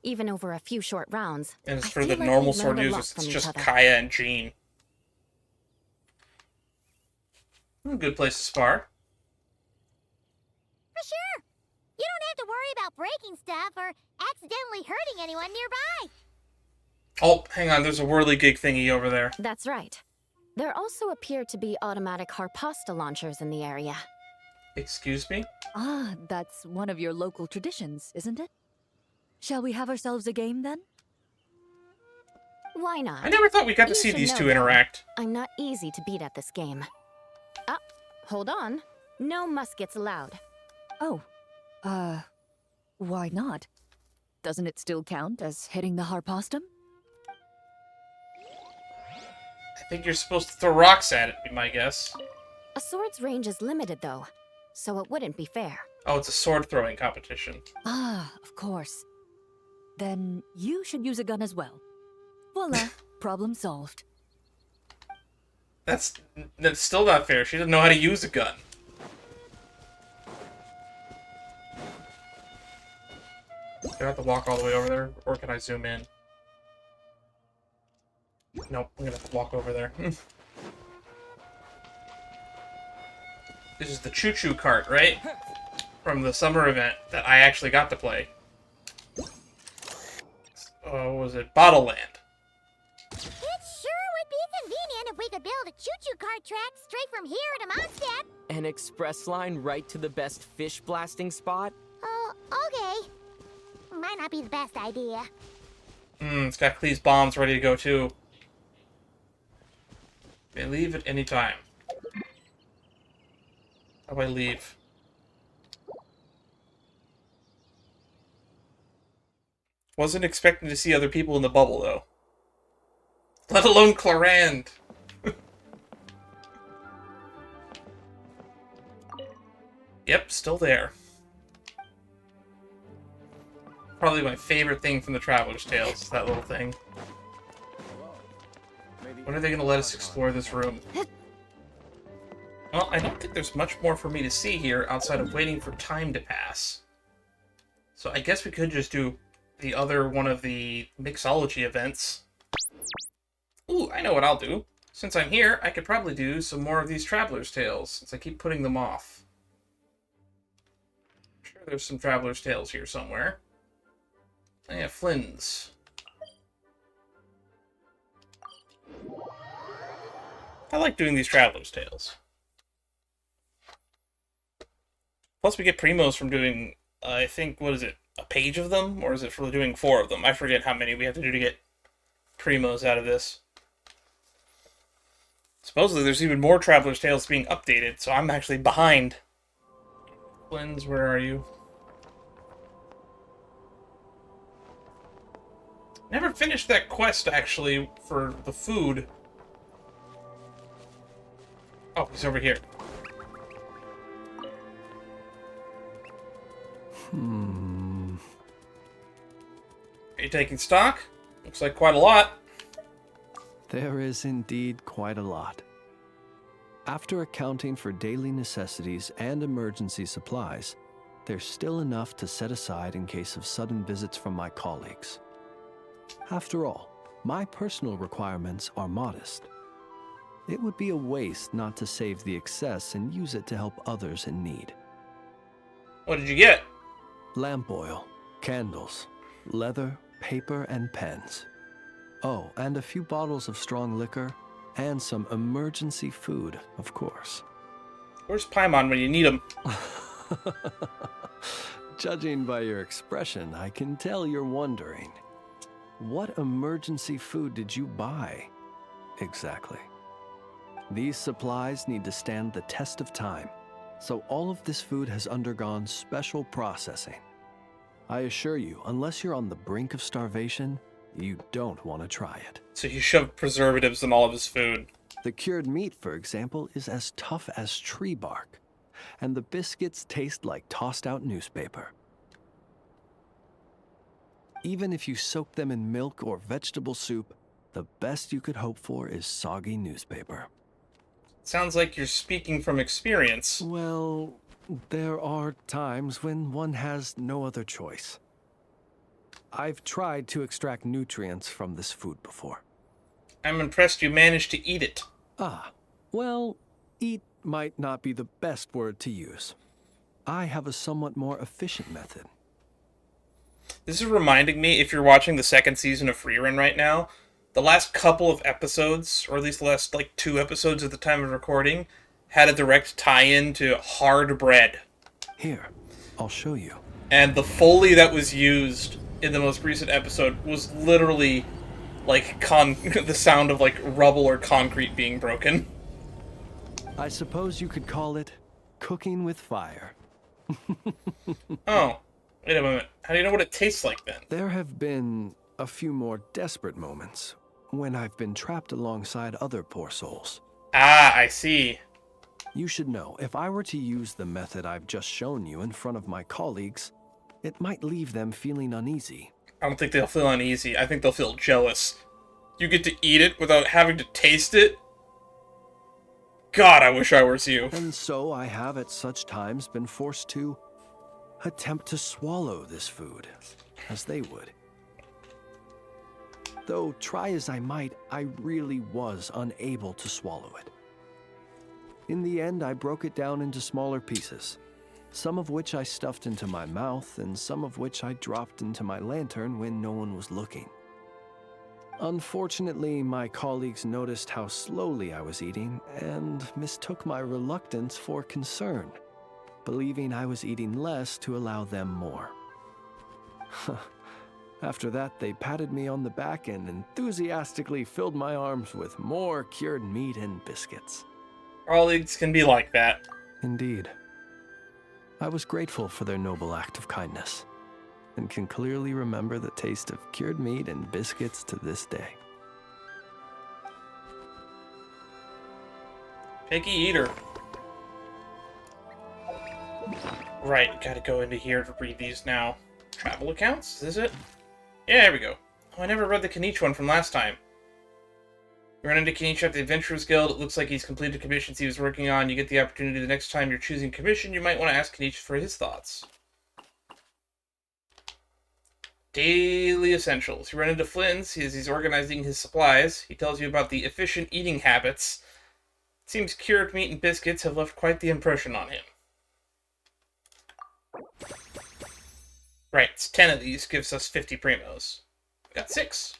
Even over a few short rounds. And as I for feel the like normal we've sword learned a lot users, from it's each just other. Kaya and Jean. A good place to spar. For sure. You don't have to worry about breaking stuff or accidentally hurting anyone nearby. Oh, hang on, there's a whirligig thingy over there. That's right. There also appear to be automatic harpasta launchers in the area. Excuse me? Ah, that's one of your local traditions, isn't it? Shall we have ourselves a game then? Why not? I never thought we got to You see should these know, two though, interact. I'm not easy to beat at this game. Ah, hold on. No muskets allowed. Oh, why not? Doesn't it still count as hitting the harpastum? I think you're supposed to throw rocks at it, be my guess. A sword's range is limited, though, so it wouldn't be fair. Oh, it's a sword throwing competition. Ah, of course. Then you should use a gun as well. Voila, problem solved. That's still not fair. She doesn't know how to use a gun. Do I have to walk all the way over there, or can I zoom in? Nope, I'm gonna have to walk over there. This is the choo-choo cart, right? From the summer event that I actually got to play. What was it? Bottle Land. It sure would be convenient if we could build a choo-choo cart track straight from here to Mondstadt. An express line right to the best fish blasting spot? Oh, okay. Might not be the best idea. It's got Clee's bombs ready to go, too. They leave at any time. How do I leave? Wasn't expecting to see other people in the bubble, though. Let alone Clarand. Yep, still there. Probably my favorite thing from the Traveler's Tales, is that little thing. When are they going to let us explore this room? Well, I don't think there's much more for me to see here outside of waiting for time to pass. So I guess we could just do the other one of the Mixology events. Ooh, I know what I'll do. Since I'm here, I could probably do some more of these Traveler's Tales, since I keep putting them off. I'm sure there's some Traveler's Tales here somewhere. Oh yeah, Flins. I like doing these Traveler's Tales. Plus we get Primos from doing, I think, what is it, a page of them? Or is it for doing 4 of them? I forget how many we have to do to get Primos out of this. Supposedly there's even more Traveler's Tales being updated, so I'm actually behind. Flins, where are you? Never finished that quest, actually, for the food. Oh, he's over here. Are you taking stock? Looks like quite a lot. There is indeed quite a lot. After accounting for daily necessities and emergency supplies, there's still enough to set aside in case of sudden visits from my colleagues. After all, my personal requirements are modest. It would be a waste not to save the excess and use it to help others in need. What did you get? Lamp oil, candles, leather, paper, and pens. Oh, and a few bottles of strong liquor, and some emergency food, of course. Where's Paimon when you need him? Judging by your expression, I can tell you're wondering. What emergency food did you buy? Exactly. These supplies need to stand the test of time, so all of this food has undergone special processing. I assure you, unless you're on the brink of starvation, you don't want to try it. So he shoved preservatives in all of his food. The cured meat, for example, is as tough as tree bark, and the biscuits taste like tossed-out newspaper. Even if you soak them in milk or vegetable soup, the best you could hope for is soggy newspaper. Sounds like you're speaking from experience. Well, there are times when one has no other choice. I've tried to extract nutrients from this food before. I'm impressed you managed to eat it. Ah, well, eat might not be the best word to use. I have a somewhat more efficient method. This is reminding me, if you're watching the second season of Freerun right now, the last couple of episodes, or at least the last, 2 episodes at the time of recording, had a direct tie-in to hard bread. Here, I'll show you. And the Foley that was used in the most recent episode was literally like the sound of like rubble or concrete being broken. I suppose you could call it cooking with fire. Oh, wait a moment. How do you know what it tastes like then? There have been a few more desperate moments when I've been trapped alongside other poor souls. Ah, I see. You should know, if I were to use the method I've just shown you in front of my colleagues, it might leave them feeling uneasy. I don't think they'll feel uneasy. I think they'll feel jealous. You get to eat it without having to taste it? God, I wish I were you. And so I have at such times been forced to attempt to swallow this food, as they would. Though try as I might, I really was unable to swallow it. In the end, I broke it down into smaller pieces, some of which I stuffed into my mouth, and some of which I dropped into my lantern when no one was looking. Unfortunately, my colleagues noticed how slowly I was eating and mistook my reluctance for concern, believing I was eating less to allow them more. After that, they patted me on the back and enthusiastically filled my arms with more cured meat and biscuits. Colleagues can be like that. Indeed. I was grateful for their noble act of kindness, and can clearly remember the taste of cured meat and biscuits to this day. Picky eater. Right, gotta go into here to read these now. Travel accounts? Is this it? Yeah, there we go. Oh, I never read the Kenichi one from last time. You run into Kenichi at the Adventurers Guild. It looks like he's completed commissions he was working on. You get the opportunity the next time you're choosing commission, you might want to ask Kenichi for his thoughts. Daily Essentials. You run into Flins as he's organizing his supplies. He tells you about the efficient eating habits. It seems cured meat and biscuits have left quite the impression on him. Right, it's 10 of these gives us 50 primos. We got 6.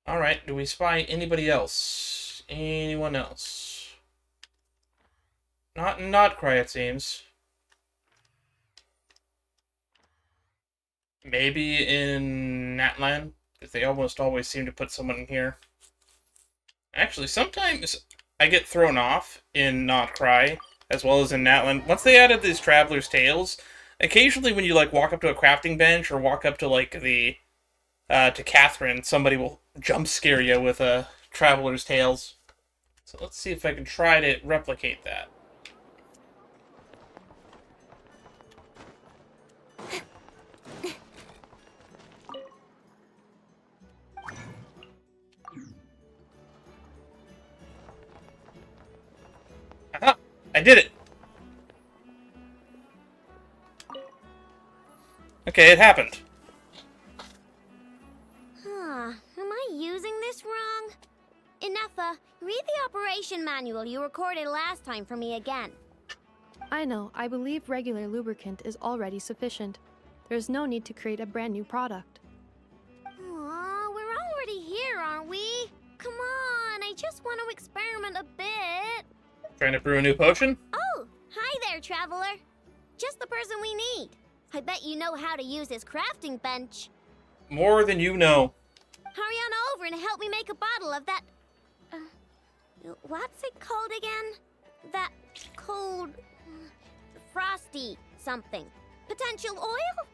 Alright, do we spy anybody else? Anyone else? Not in Notcry, it seems. Maybe in Natlan, because they almost always seem to put someone in here. Actually, sometimes I get thrown off in Notcry, as well as in Natlan. Once they added these Traveler's Tales, occasionally when you, like, walk up to a crafting bench, or walk up to, like, the, to Catherine, somebody will jump scare you with a Traveler's Tales. So let's see if I can try to replicate that. Aha! I did it! Okay, it happened. Am I using this wrong? Ineffa, read the operation manual you recorded last time for me again. I know. I believe regular lubricant is already sufficient. There's no need to create a brand new product. Aw, we're already here, aren't we? Come on, I just want to experiment a bit. Trying to brew a new potion? Oh, hi there, Traveler. Just the person we need. I bet you know how to use this crafting bench. More than you know. Hurry on over and help me make a bottle of that... what's it called again? That cold... frosty something. Potential oil?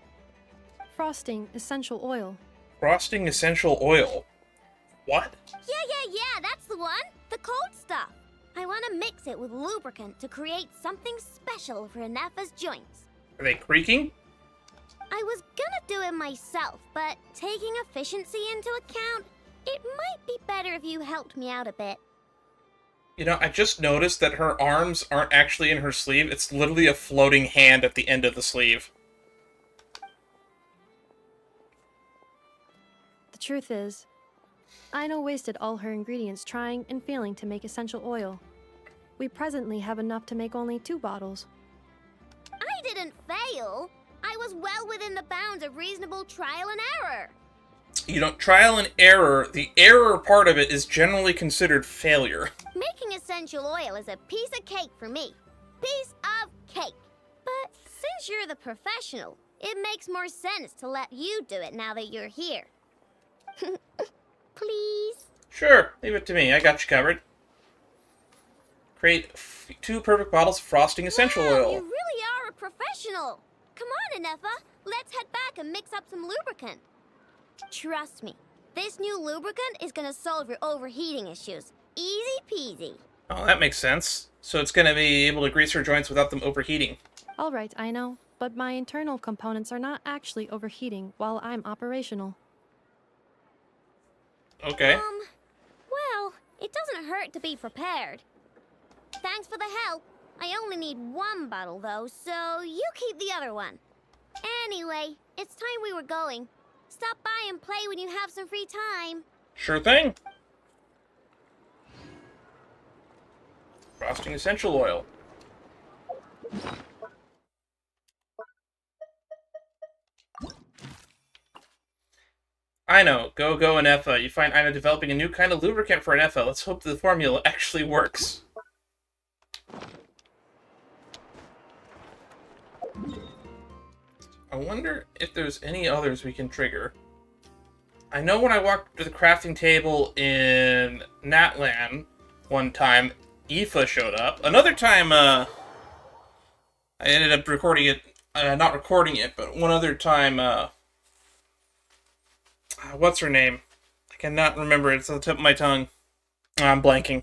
Frosting essential oil. Frosting essential oil. What? Yeah, that's the one. The cold stuff. I want to mix it with lubricant to create something special for Ineffa's joints. Are they creaking? I was gonna do it myself, but taking efficiency into account, it might be better if you helped me out a bit. You know, I just noticed that her arms aren't actually in her sleeve. It's literally a floating hand at the end of the sleeve. The truth is, Aino wasted all her ingredients trying and failing to make essential oil. We presently have enough to make only 2 bottles. I didn't fail. I was well within the bounds of reasonable trial and error. You know, trial and error, the error part of it is generally considered failure. Making essential oil is a piece of cake for me. Piece of cake. But since you're the professional, it makes more sense to let you do it now that you're here. Please? Sure, leave it to me. I got you covered. Create 2 perfect bottles of frosting essential oil. You really are a professional. Come on, Ineffa. Let's head back and mix up some lubricant. Trust me, this new lubricant is gonna solve your overheating issues. Easy peasy. Oh, that makes sense. So it's gonna be able to grease her joints without them overheating. All right, I know, but my internal components are not actually overheating while I'm operational. Okay. Well, it doesn't hurt to be prepared. Thanks for the help. I only need 1 bottle, though, so you keep the other one. Anyway, it's time we were going. Stop by and play when you have some free time. Sure thing. Frosting essential oil. Aino, go Ineffa. You find Aino developing a new kind of lubricant for Ineffa. Let's hope the formula actually works. I wonder if there's any others we can trigger. I know when I walked to the crafting table in Natlan one time, Aoife showed up. Another time, I ended up recording it, not recording it, but one other time, what's her name? I cannot remember, it's on the tip of my tongue. I'm blanking.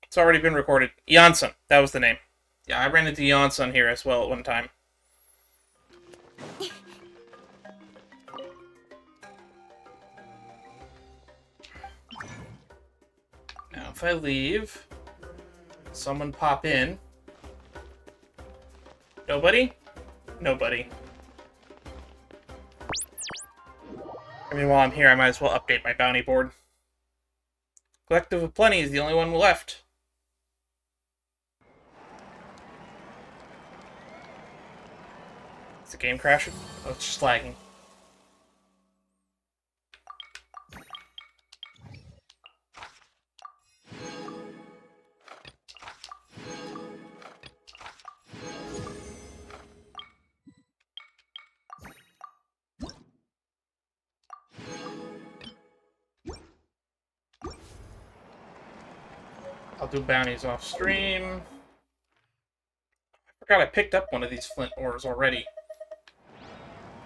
It's already been recorded. Janssen, that was the name. Yeah, I ran into Janssen here as well at one time. Now, if I leave, someone pop in. Nobody? Nobody. I mean, while I'm here, I might as well update my bounty board. Collective of Plenty is the only one left. Is the game crashing? Oh, it's just lagging. I'll do bounties off stream. I forgot I picked up one of these flint ores already.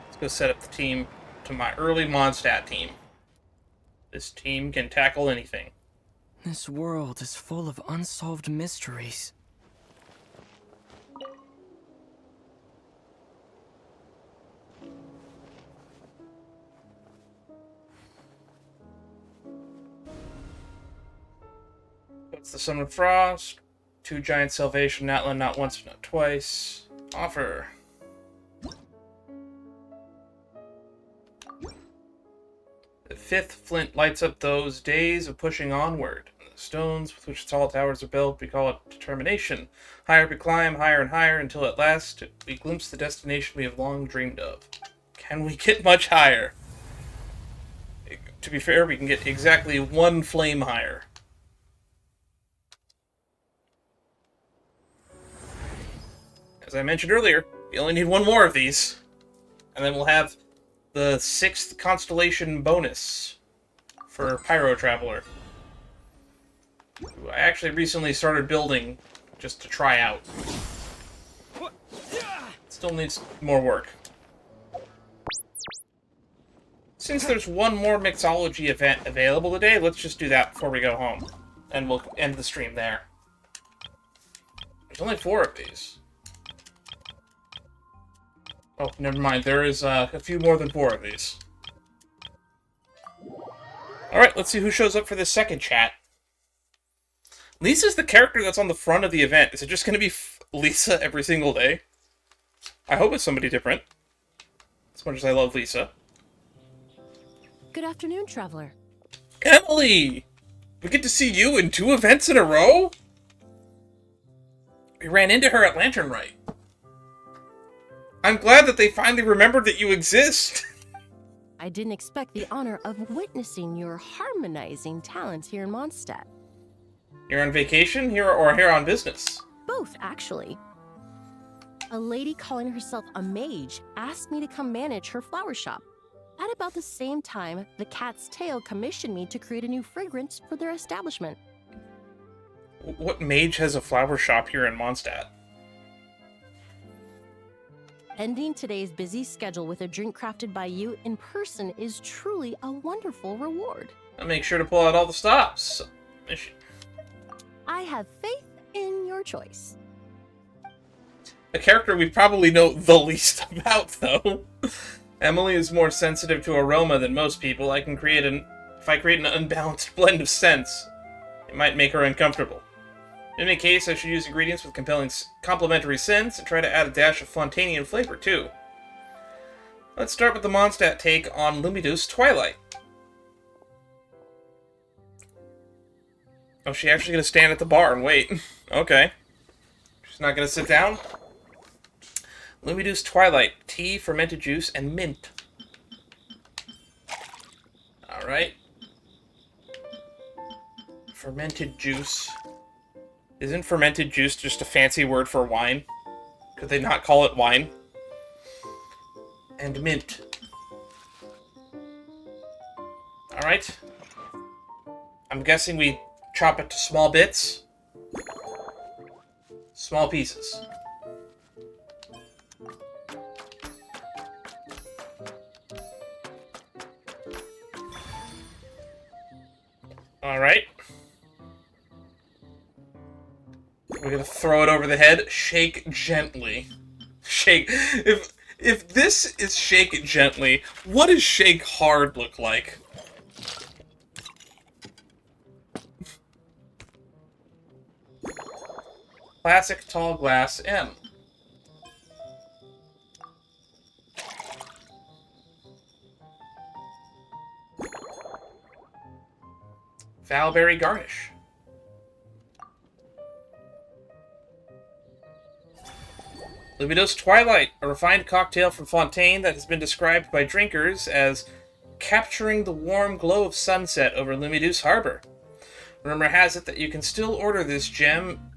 Let's go set up the team to my early Mondstadt team. This team can tackle anything. This world is full of unsolved mysteries. What's the Sun of Frost? 2 giant salvation, Natlan, not once, not twice. Offer. The 5th flint lights up those days of pushing onward. The stones with which tall towers are built, we call it determination. Higher we climb, higher and higher, until at last we glimpse the destination we have long dreamed of. Can we get much higher? To be fair, we can get exactly 1 flame higher. As I mentioned earlier, we only need 1 more of these. And then we'll have the 6th Constellation bonus for Pyro Traveler. Who I actually recently started building just to try out. Still needs more work. Since there's 1 more Mixology event available today, let's just do that before we go home. And we'll end the stream there. There's only 4 of these. Oh, never mind. There is a few more than 4 of these. Alright, let's see who shows up for this second chat. Lisa's the character that's on the front of the event. Is it just going to be Lisa every single day? I hope it's somebody different. As much as I love Lisa. Good afternoon, traveler. Emily! We get to see you in 2 events in a row? We ran into her at Lantern Rite. I'm glad that they finally remembered that you exist. I didn't expect the honor of witnessing your harmonizing talents here in Mondstadt. You're on vacation here or here on business? Both, actually. A lady calling herself a mage asked me to come manage her flower shop. At about the same time, the Cat's Tail commissioned me to create a new fragrance for their establishment. What mage has a flower shop here in Mondstadt? Ending today's busy schedule with a drink crafted by you in person is truly a wonderful reward. I'll make sure to pull out all the stops. I have faith in your choice. A character we probably know the least about, though. Emily is more sensitive to aroma than most people. If I create an unbalanced blend of scents, it might make her uncomfortable. In any case, I should use ingredients with compelling complementary scents and try to add a dash of Fontanian flavor, too. Let's start with the Mondstadt take on Lumidu's Twilight. Oh, she's actually going to stand at the bar and wait. Okay. She's not going to sit down? Lumidu's Twilight. Tea, fermented juice, and mint. Alright. Fermented juice. Isn't fermented juice just a fancy word for wine? Could they not call it wine? And mint. Alright. I'm guessing we chop it to small bits. Small pieces. Alright. We're gonna throw it over the head. Shake gently. Shake. If this is shake it gently, what does shake hard look like? Classic tall glass M. Valberry garnish. Lumidu's Twilight, a refined cocktail from Fontaine that has been described by drinkers as capturing the warm glow of sunset over Lumidu's harbor. Rumor has it that you can still order this gem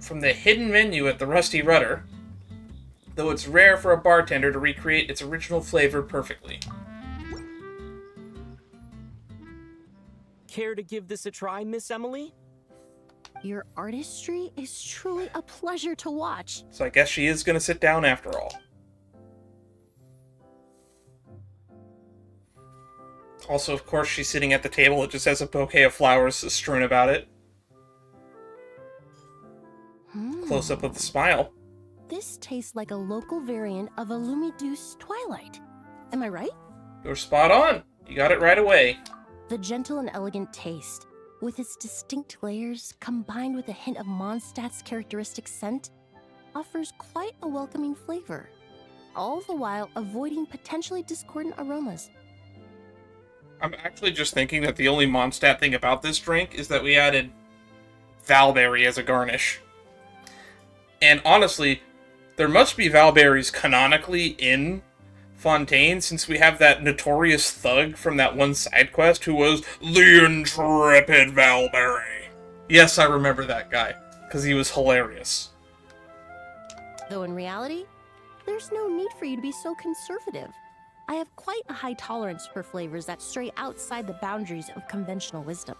from the hidden menu at the Rusty Rudder, though it's rare for a bartender to recreate its original flavor perfectly. Care to give this a try, Miss Emily? Your artistry is truly a pleasure to watch. So I guess she is going to sit down after all. Also, of course, she's sitting at the table. It just has a bouquet of flowers strewn about it. Close up of the smile. This tastes like a local variant of a Lumidu's Twilight. Am I right? You're spot on. You got it right away. The gentle and elegant taste, with its distinct layers combined with a hint of Mondstadt's characteristic scent, offers quite a welcoming flavor, all the while avoiding potentially discordant aromas. I'm actually just thinking that the only Mondstadt thing about this drink is that we added Valberry as a garnish. And honestly, there must be Valberries canonically in Fontaine, since we have that notorious thug from that one side quest who was the intrepid Valberry. Yes, I remember that guy, because he was hilarious. Though in reality, there's no need for you to be so conservative. I have quite a high tolerance for flavors that stray outside the boundaries of conventional wisdom.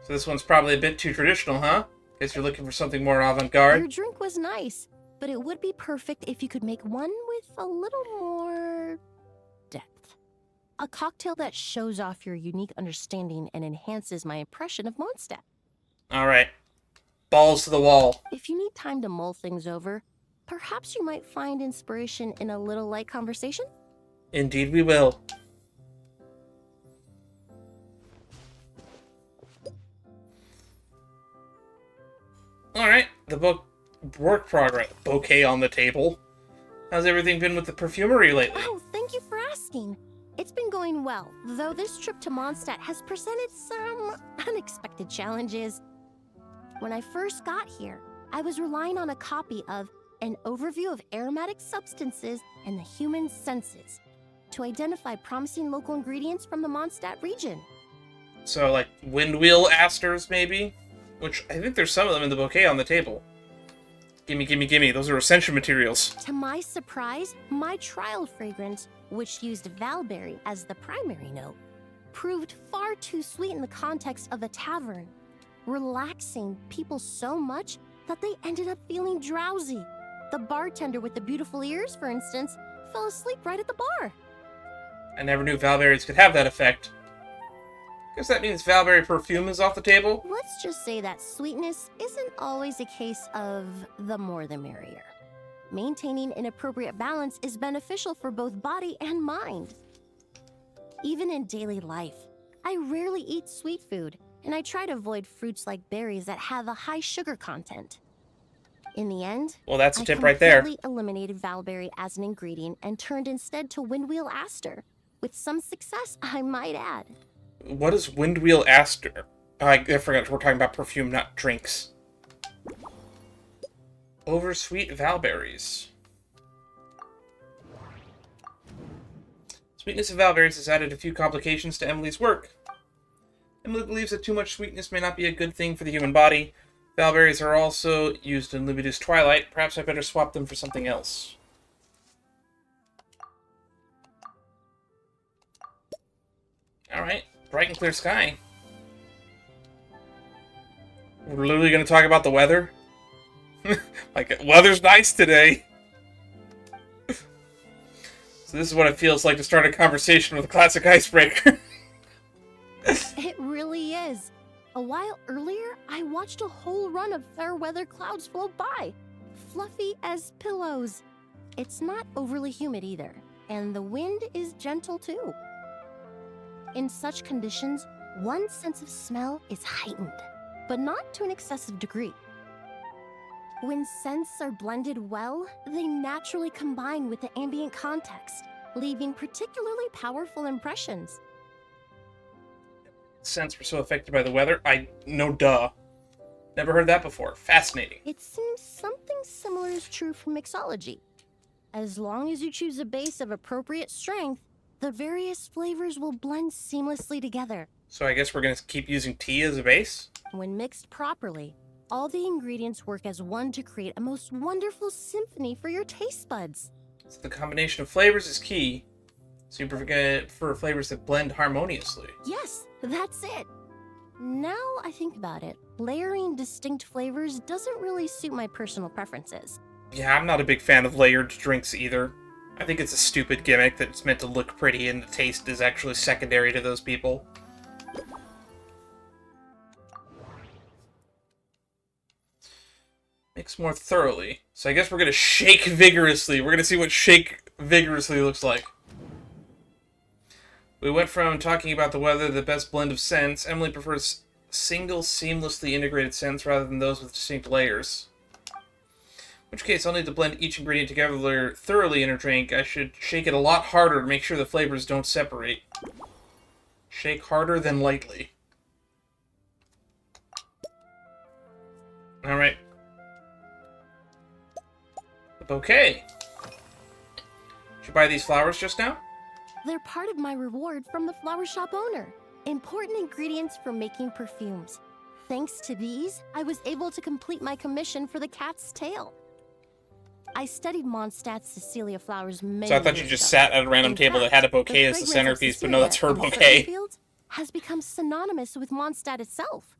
So this one's probably a bit too traditional, huh? Guess you're looking for something more avant-garde? Your drink was nice, but it would be perfect if you could make one with a little more depth. A cocktail that shows off your unique understanding and enhances my impression of Mondstadt. Alright. Balls to the wall. If you need time to mull things over, perhaps you might find inspiration in a little light conversation? Indeed we will. Alright, the work progress. Bouquet on the table. How's everything been with the perfumery lately? Oh, thank you for asking. It's been going well, though this trip to Mondstadt has presented some unexpected challenges. When I first got here, I was relying on a copy of An Overview of Aromatic Substances and the Human Senses. to identify promising local ingredients from the Mondstadt region. So, like, windwheel asters, maybe? Which, I think there's some of them in the bouquet on the table. Gimme, gimme, gimme. Those are essential materials. To my surprise, my trial fragrance, which used valberry as the primary note, proved far too sweet in the context of a tavern, relaxing people so much that they ended up feeling drowsy. The bartender with the beautiful ears, for instance, fell asleep right at the bar. I never knew valberries could have that effect. Guess that means valberry perfume is off the table? Let's just say that sweetness isn't always a case of the more the merrier. Maintaining an appropriate balance is beneficial for both body and mind. Even in daily life, I rarely eat sweet food, and I try to avoid fruits like berries that have a high sugar content. In the end, well, that's a tip right there. I completely eliminated valberry as an ingredient and turned instead to windwheel aster, with some success, I might add. What is windwheel aster? I forgot, we're talking about perfume, not drinks. Oversweet valberries. Sweetness of valberries has added a few complications to Emily's work. Emily believes that too much sweetness may not be a good thing for the human body. Valberries are also used in Lumidu's Twilight. Perhaps I better swap them for something else. Alright, bright and clear sky. We're literally going to talk about the weather? Like, weather's nice today. So this is what it feels like to start a conversation with a classic icebreaker. It really is. A while earlier, I watched a whole run of fair weather clouds float by, fluffy as pillows. It's not overly humid either, and the wind is gentle too. In such conditions, one's sense of smell is heightened, but not to an excessive degree. When scents are blended well, they naturally combine with the ambient context, leaving particularly powerful impressions. Scents were so affected by the weather? No duh. Never heard that before. Fascinating. It seems something similar is true for mixology. As long as you choose a base of appropriate strength, the various flavors will blend seamlessly together. So I guess we're going to keep using tea as a base? When mixed properly, all the ingredients work as one to create a most wonderful symphony for your taste buds. So the combination of flavors is key. So you prefer flavors that blend harmoniously. Yes, that's it. Now I think about it, layering distinct flavors doesn't really suit my personal preferences. Yeah, I'm not a big fan of layered drinks either. I think it's a stupid gimmick that's meant to look pretty and the taste is actually secondary to those people. Mix more thoroughly. So I guess we're going to shake vigorously. We're going to see what shake vigorously looks like. We went from talking about the weather, the best blend of scents. Emily prefers single, seamlessly integrated scents rather than those with distinct layers. In which case, I'll need to blend each ingredient together thoroughly in a drink. I should shake it a lot harder to make sure the flavors don't separate. Shake harder than lightly. Alright. The bouquet. Did you buy these flowers just now? They're part of my reward from the flower shop owner. Important ingredients for making perfumes. Thanks to these, I was able to complete my commission for the cat's tail. I studied Mondstadt's Cecilia flowers many So I thought you years just ago. sat at a random In table that fact, had a bouquet as the fragrance of centerpiece, but no, that's her Cecilia in certain bouquet. fields has become synonymous with Mondstadt itself.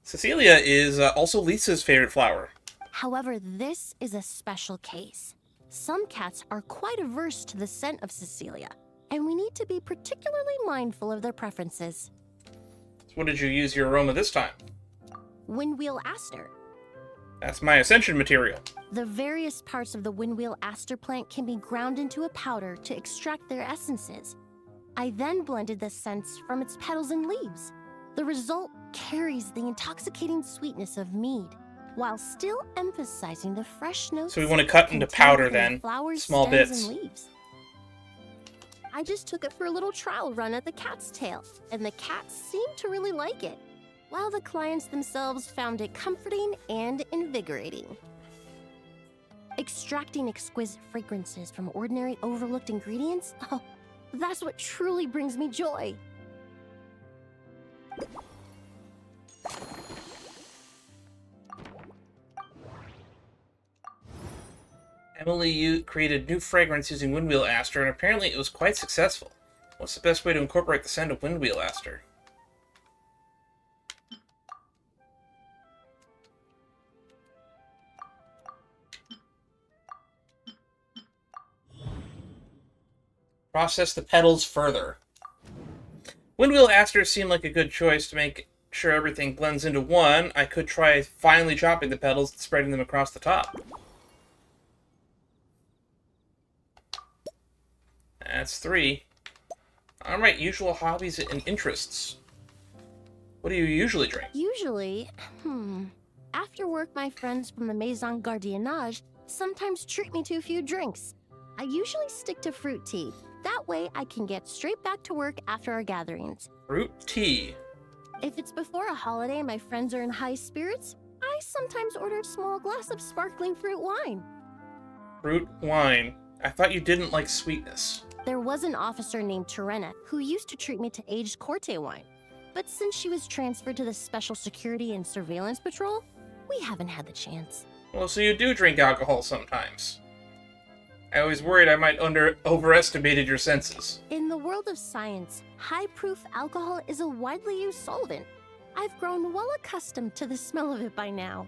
Cecilia is also Lisa's favorite flower. However, this is a special case. Some cats are quite averse to the scent of Cecilia, and we need to be particularly mindful of their preferences. So what did you use your aroma this time? Windwheel aster. That's my ascension material. The various parts of the windwheel aster plant can be ground into a powder to extract their essences. I then blended the scents from its petals and leaves. The result carries the intoxicating sweetness of mead, while still emphasizing the fresh notes. So we want to cut into powder contained in then, the flowers, small stems, bits. and leaves. I just took it for a little trial run at the cat's tail, and the cats seemed to really like it, while the clients themselves found it comforting and invigorating. Extracting exquisite fragrances from ordinary overlooked ingredients? Oh, that's what truly brings me joy. Emily created new fragrance using Windwheel Aster, and apparently it was quite successful. What's the best way to incorporate the scent of Windwheel Aster? Process the petals further. Windwheel Aster seemed like a good choice to make sure everything blends into one. I could try finely chopping the petals and spreading them across the top. That's 3. Alright, usual hobbies and interests. What do you usually drink? Usually, after work, my friends from the Maison Gardiennage sometimes treat me to a few drinks. I usually stick to fruit tea. That way, I can get straight back to work after our gatherings. Fruit tea. If it's before a holiday and my friends are in high spirits, I sometimes order a small glass of sparkling fruit wine. Fruit wine. I thought you didn't like sweetness. There was an officer named Terena who used to treat me to aged Corte wine. But since she was transferred to the Special Security and Surveillance Patrol, we haven't had the chance. Well, so you do drink alcohol sometimes. I was worried I might overestimated your senses. In the world of science, high-proof alcohol is a widely used solvent. I've grown well accustomed to the smell of it by now.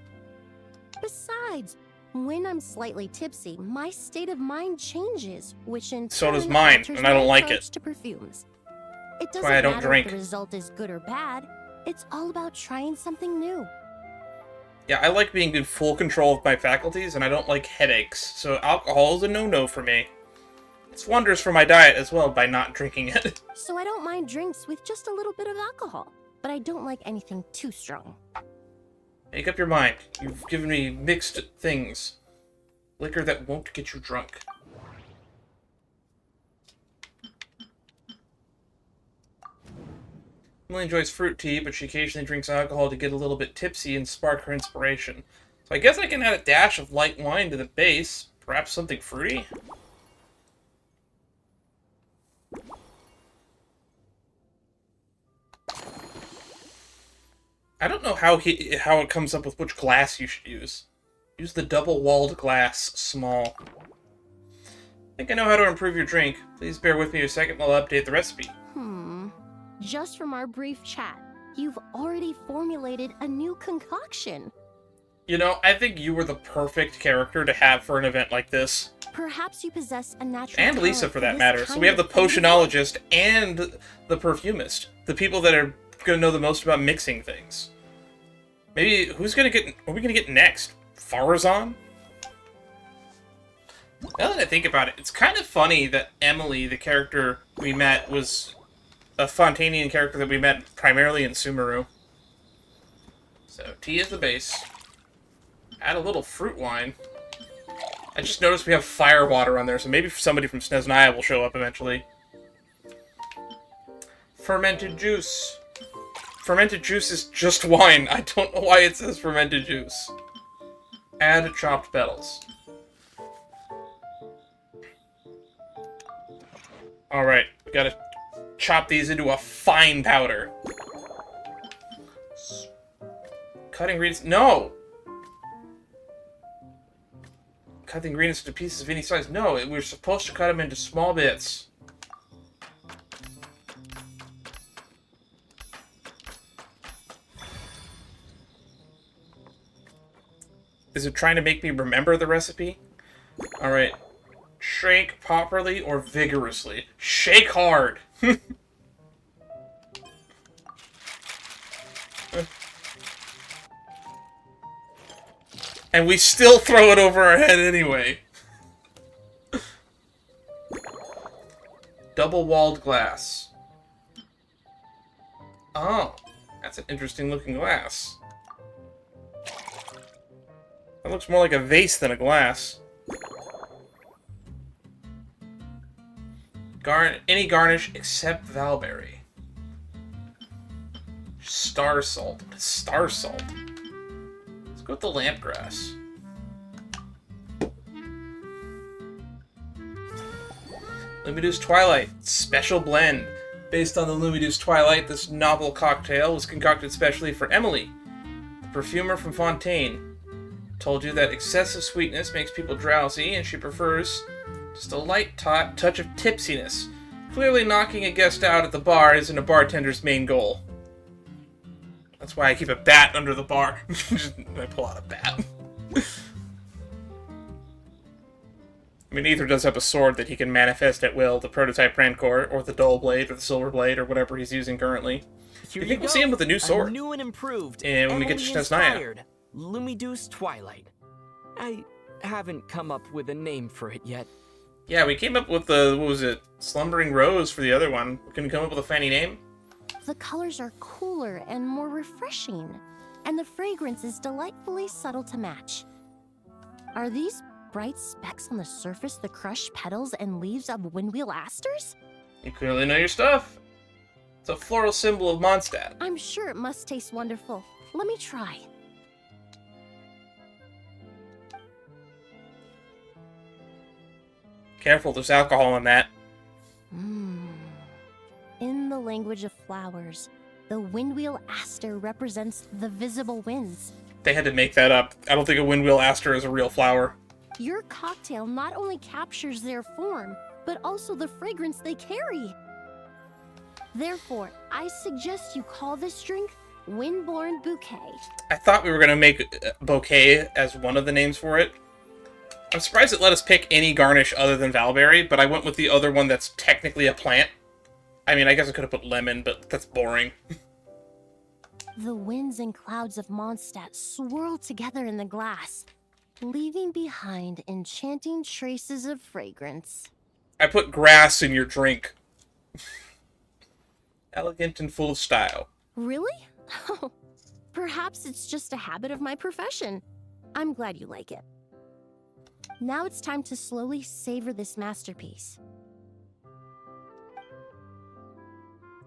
Besides, when I'm slightly tipsy, my state of mind changes, which in So does turn mine, alters and I don't my like approach it. to perfumes. It That's doesn't why I don't matter drink. if the result is good or bad. It's all about trying something new. Yeah, I like being in full control of my faculties, and I don't like headaches, so alcohol is a no-no for me. It's wonders for my diet as well by not drinking it. So I don't mind drinks with just a little bit of alcohol, but I don't like anything too strong. Make up your mind. You've given me mixed things. Liquor that won't get you drunk. Emily enjoys fruit tea, but she occasionally drinks alcohol to get a little bit tipsy and spark her inspiration. So I guess I can add a dash of light wine to the base. Perhaps something fruity? I don't know how it comes up with which glass you should use. Use the double-walled glass, small. I think I know how to improve your drink. Please bear with me a second while I update the recipe. Just from our brief chat, you've already formulated a new concoction. You know, I think you were the perfect character to have for an event like this. Perhaps you possess a natural And Lisa, talent for that this matter. So kind we have the of thing. potionologist and the perfumist. The people that are going to know the most about mixing things. Maybe, what are we going to get next? Farazan? Now that I think about it, it's kind of funny that Emily, the character we met, was a Fontanian character that we met primarily in Sumeru. So, tea is the base. Add a little fruit wine. I just noticed we have fire water on there, so maybe somebody from Sneznaya will show up eventually. Fermented juice. Fermented juice is just wine. I don't know why it says fermented juice. Add chopped petals. Alright, we gotta chop these into a fine powder. Cut ingredients. No! Cut the ingredients into pieces of any size. No, we're supposed to cut them into small bits. Is it trying to make me remember the recipe? Alright. Shake properly or vigorously. Shake hard! And we still throw it over our head anyway. Double-walled glass. Oh, that's an interesting looking glass. That looks more like a vase than a glass. Any garnish except Valberry. Star salt. What is star salt? Let's go with the lampgrass. Lumideuse Twilight, special blend. Based on the Lumideuse Twilight, this novel cocktail was concocted specially for Emily, the perfumer from Fontaine. Told you that excessive sweetness makes people drowsy, and she prefers just a light touch of tipsiness. Clearly knocking a guest out at the bar isn't a bartender's main goal. That's why I keep a bat under the bar. I pull out a bat. I mean, Ether does have a sword that he can manifest at will, the prototype Rancor, or the Dull Blade, or the Silver Blade, or whatever he's using currently. Here you think you we'll go. see him with a new sword? New and improved. And when we get to Snezhnaya. Emily-inspired Lumideuse Twilight. I haven't come up with a name for it yet. Yeah, we came up with the, what was it, Slumbering Rose for the other one. Can we come up with a fanny name? The colors are cooler and more refreshing, and the fragrance is delightfully subtle to match. Are these bright specks on the surface the crushed petals and leaves of windwheel asters? You clearly know your stuff. It's a floral symbol of Mondstadt. I'm sure it must taste wonderful. Let me try. Careful, there's alcohol in that. In the language of flowers, the windwheel aster represents the visible winds. They had to make that up. I don't think a windwheel aster is a real flower. Your cocktail not only captures their form, but also the fragrance they carry. Therefore, I suggest you call this drink Windborne Bouquet. I thought we were going to make Bouquet as one of the names for it. I'm surprised it let us pick any garnish other than Valberry, but I went with the other one that's technically a plant. I mean, I guess I could have put lemon, but that's boring. The winds and clouds of Mondstadt swirl together in the glass, leaving behind enchanting traces of fragrance. I put grass in your drink. Elegant and full of style. Really? Perhaps it's just a habit of my profession. I'm glad you like it. Now it's time to slowly savor this masterpiece.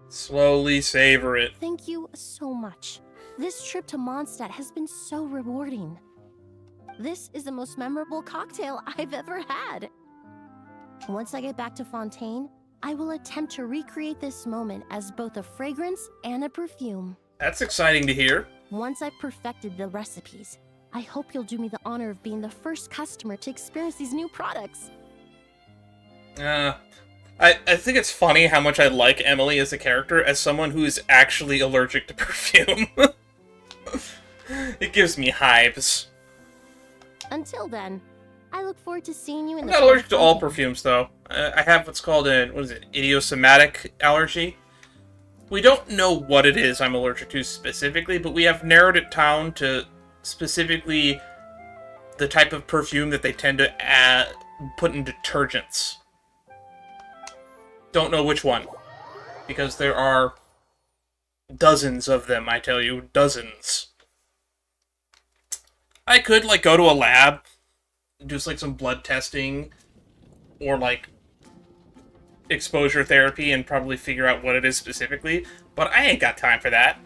Slowly savor it. Thank you so much. This trip to Mondstadt has been so rewarding. This is the most memorable cocktail I've ever had. Once I get back to Fontaine, I will attempt to recreate this moment as both a fragrance and a perfume. That's exciting to hear. Once I've perfected the recipes, I hope you'll do me the honor of being the first customer to experience these new products. I think it's funny how much I like Emily as a character as someone who is actually allergic to perfume. It gives me hives. Until then, I look forward to seeing you in I'm the... not allergic to all perfumes, though. I have what's called an, idiosyncratic allergy. We don't know what it is I'm allergic to specifically, but we have narrowed it down to specifically the type of perfume that they tend to put in detergents. Don't know which one, because there are dozens of them, I tell you, dozens. I could, like, go to a lab, do, like, some blood testing, or, like, exposure therapy, and probably figure out what it is specifically, but I ain't got time for that.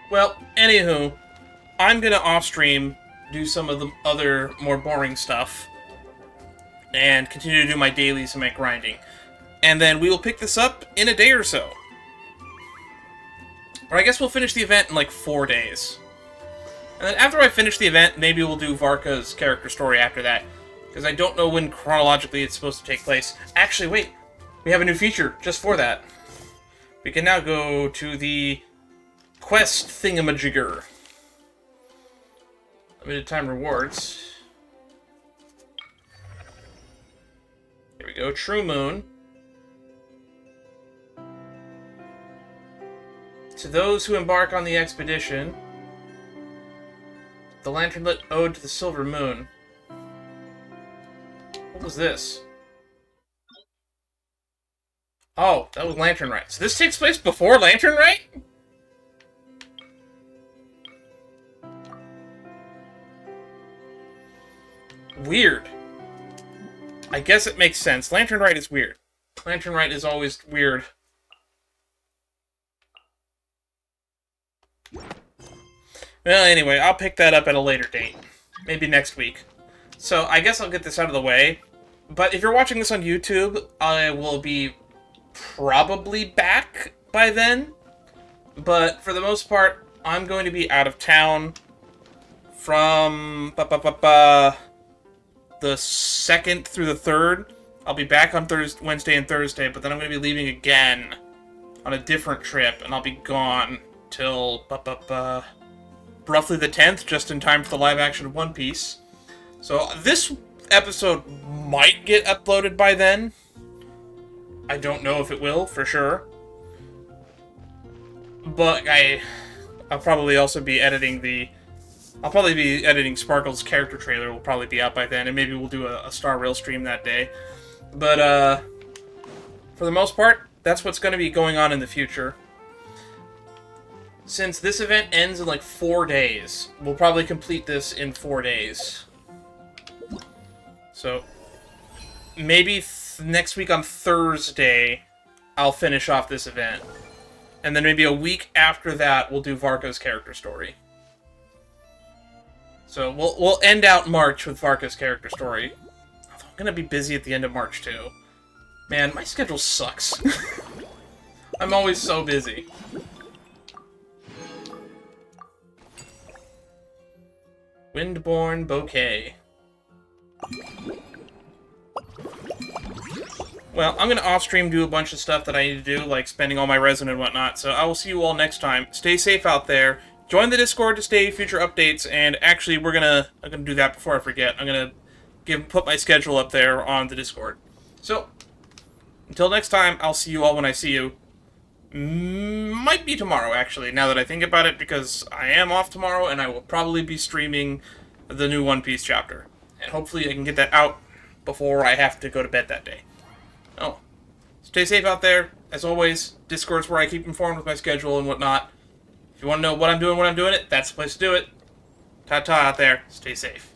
Well, anywho, I'm gonna off-stream do some of the other more boring stuff, and continue to do my dailies and my grinding. And then we will pick this up in a day or so. Or I guess we'll finish the event in like 4 days. And then after I finish the event, maybe we'll do Varka's character story after that. Because I don't know when chronologically it's supposed to take place. Actually, wait. We have a new feature just for that. We can now go to the quest thingamajigger. Limited time rewards. Here we go, True Moon. To those who embark on the expedition, the lanternlit ode to the silver moon. What was this? Oh, that was Lantern Rite. So this takes place before Lantern Rite? Weird. I guess it makes sense. Lantern Rite is weird. Lantern Rite is always weird. Well, anyway, I'll pick that up at a later date. Maybe next week. So I guess I'll get this out of the way. But if you're watching this on YouTube, I will be probably back by then. But for the most part, I'm going to be out of town from the 2nd through the 3rd. I'll be back on Wednesday and Thursday, but then I'm going to be leaving again on a different trip, and I'll be gone till roughly the 10th, just in time for the live action of One Piece. So this episode might get uploaded by then. I don't know if it will, for sure. But I'll probably also be editing I'll probably be editing Sparkle's character trailer. Will probably be out by then, and maybe we'll do a Star Rail stream that day. But, for the most part, that's what's going to be going on in the future. Since this event ends in, like, 4 days, we'll probably complete this in 4 days. So, maybe next week on Thursday, I'll finish off this event. And then maybe a week after that, we'll do Varka's character story. So, we'll end out March with Varka's character story. I'm gonna be busy at the end of March, too. Man, my schedule sucks. I'm always so busy. Windborne Bouquet. Well, I'm gonna off-stream do a bunch of stuff that I need to do, like spending all my resin and whatnot, so I will see you all next time. Stay safe out there. Join the Discord to stay future updates, and actually, I'm gonna do that before I forget. I'm gonna put my schedule up there on the Discord. So, until next time, I'll see you all when I see you. Might be tomorrow, actually, now that I think about it, because I am off tomorrow, and I will probably be streaming the new One Piece chapter. And hopefully I can get that out before I have to go to bed that day. Oh, stay safe out there. As always, Discord's where I keep informed with my schedule and whatnot. If you want to know what I'm doing when I'm doing it, that's the place to do it. Ta-ta out there. Stay safe.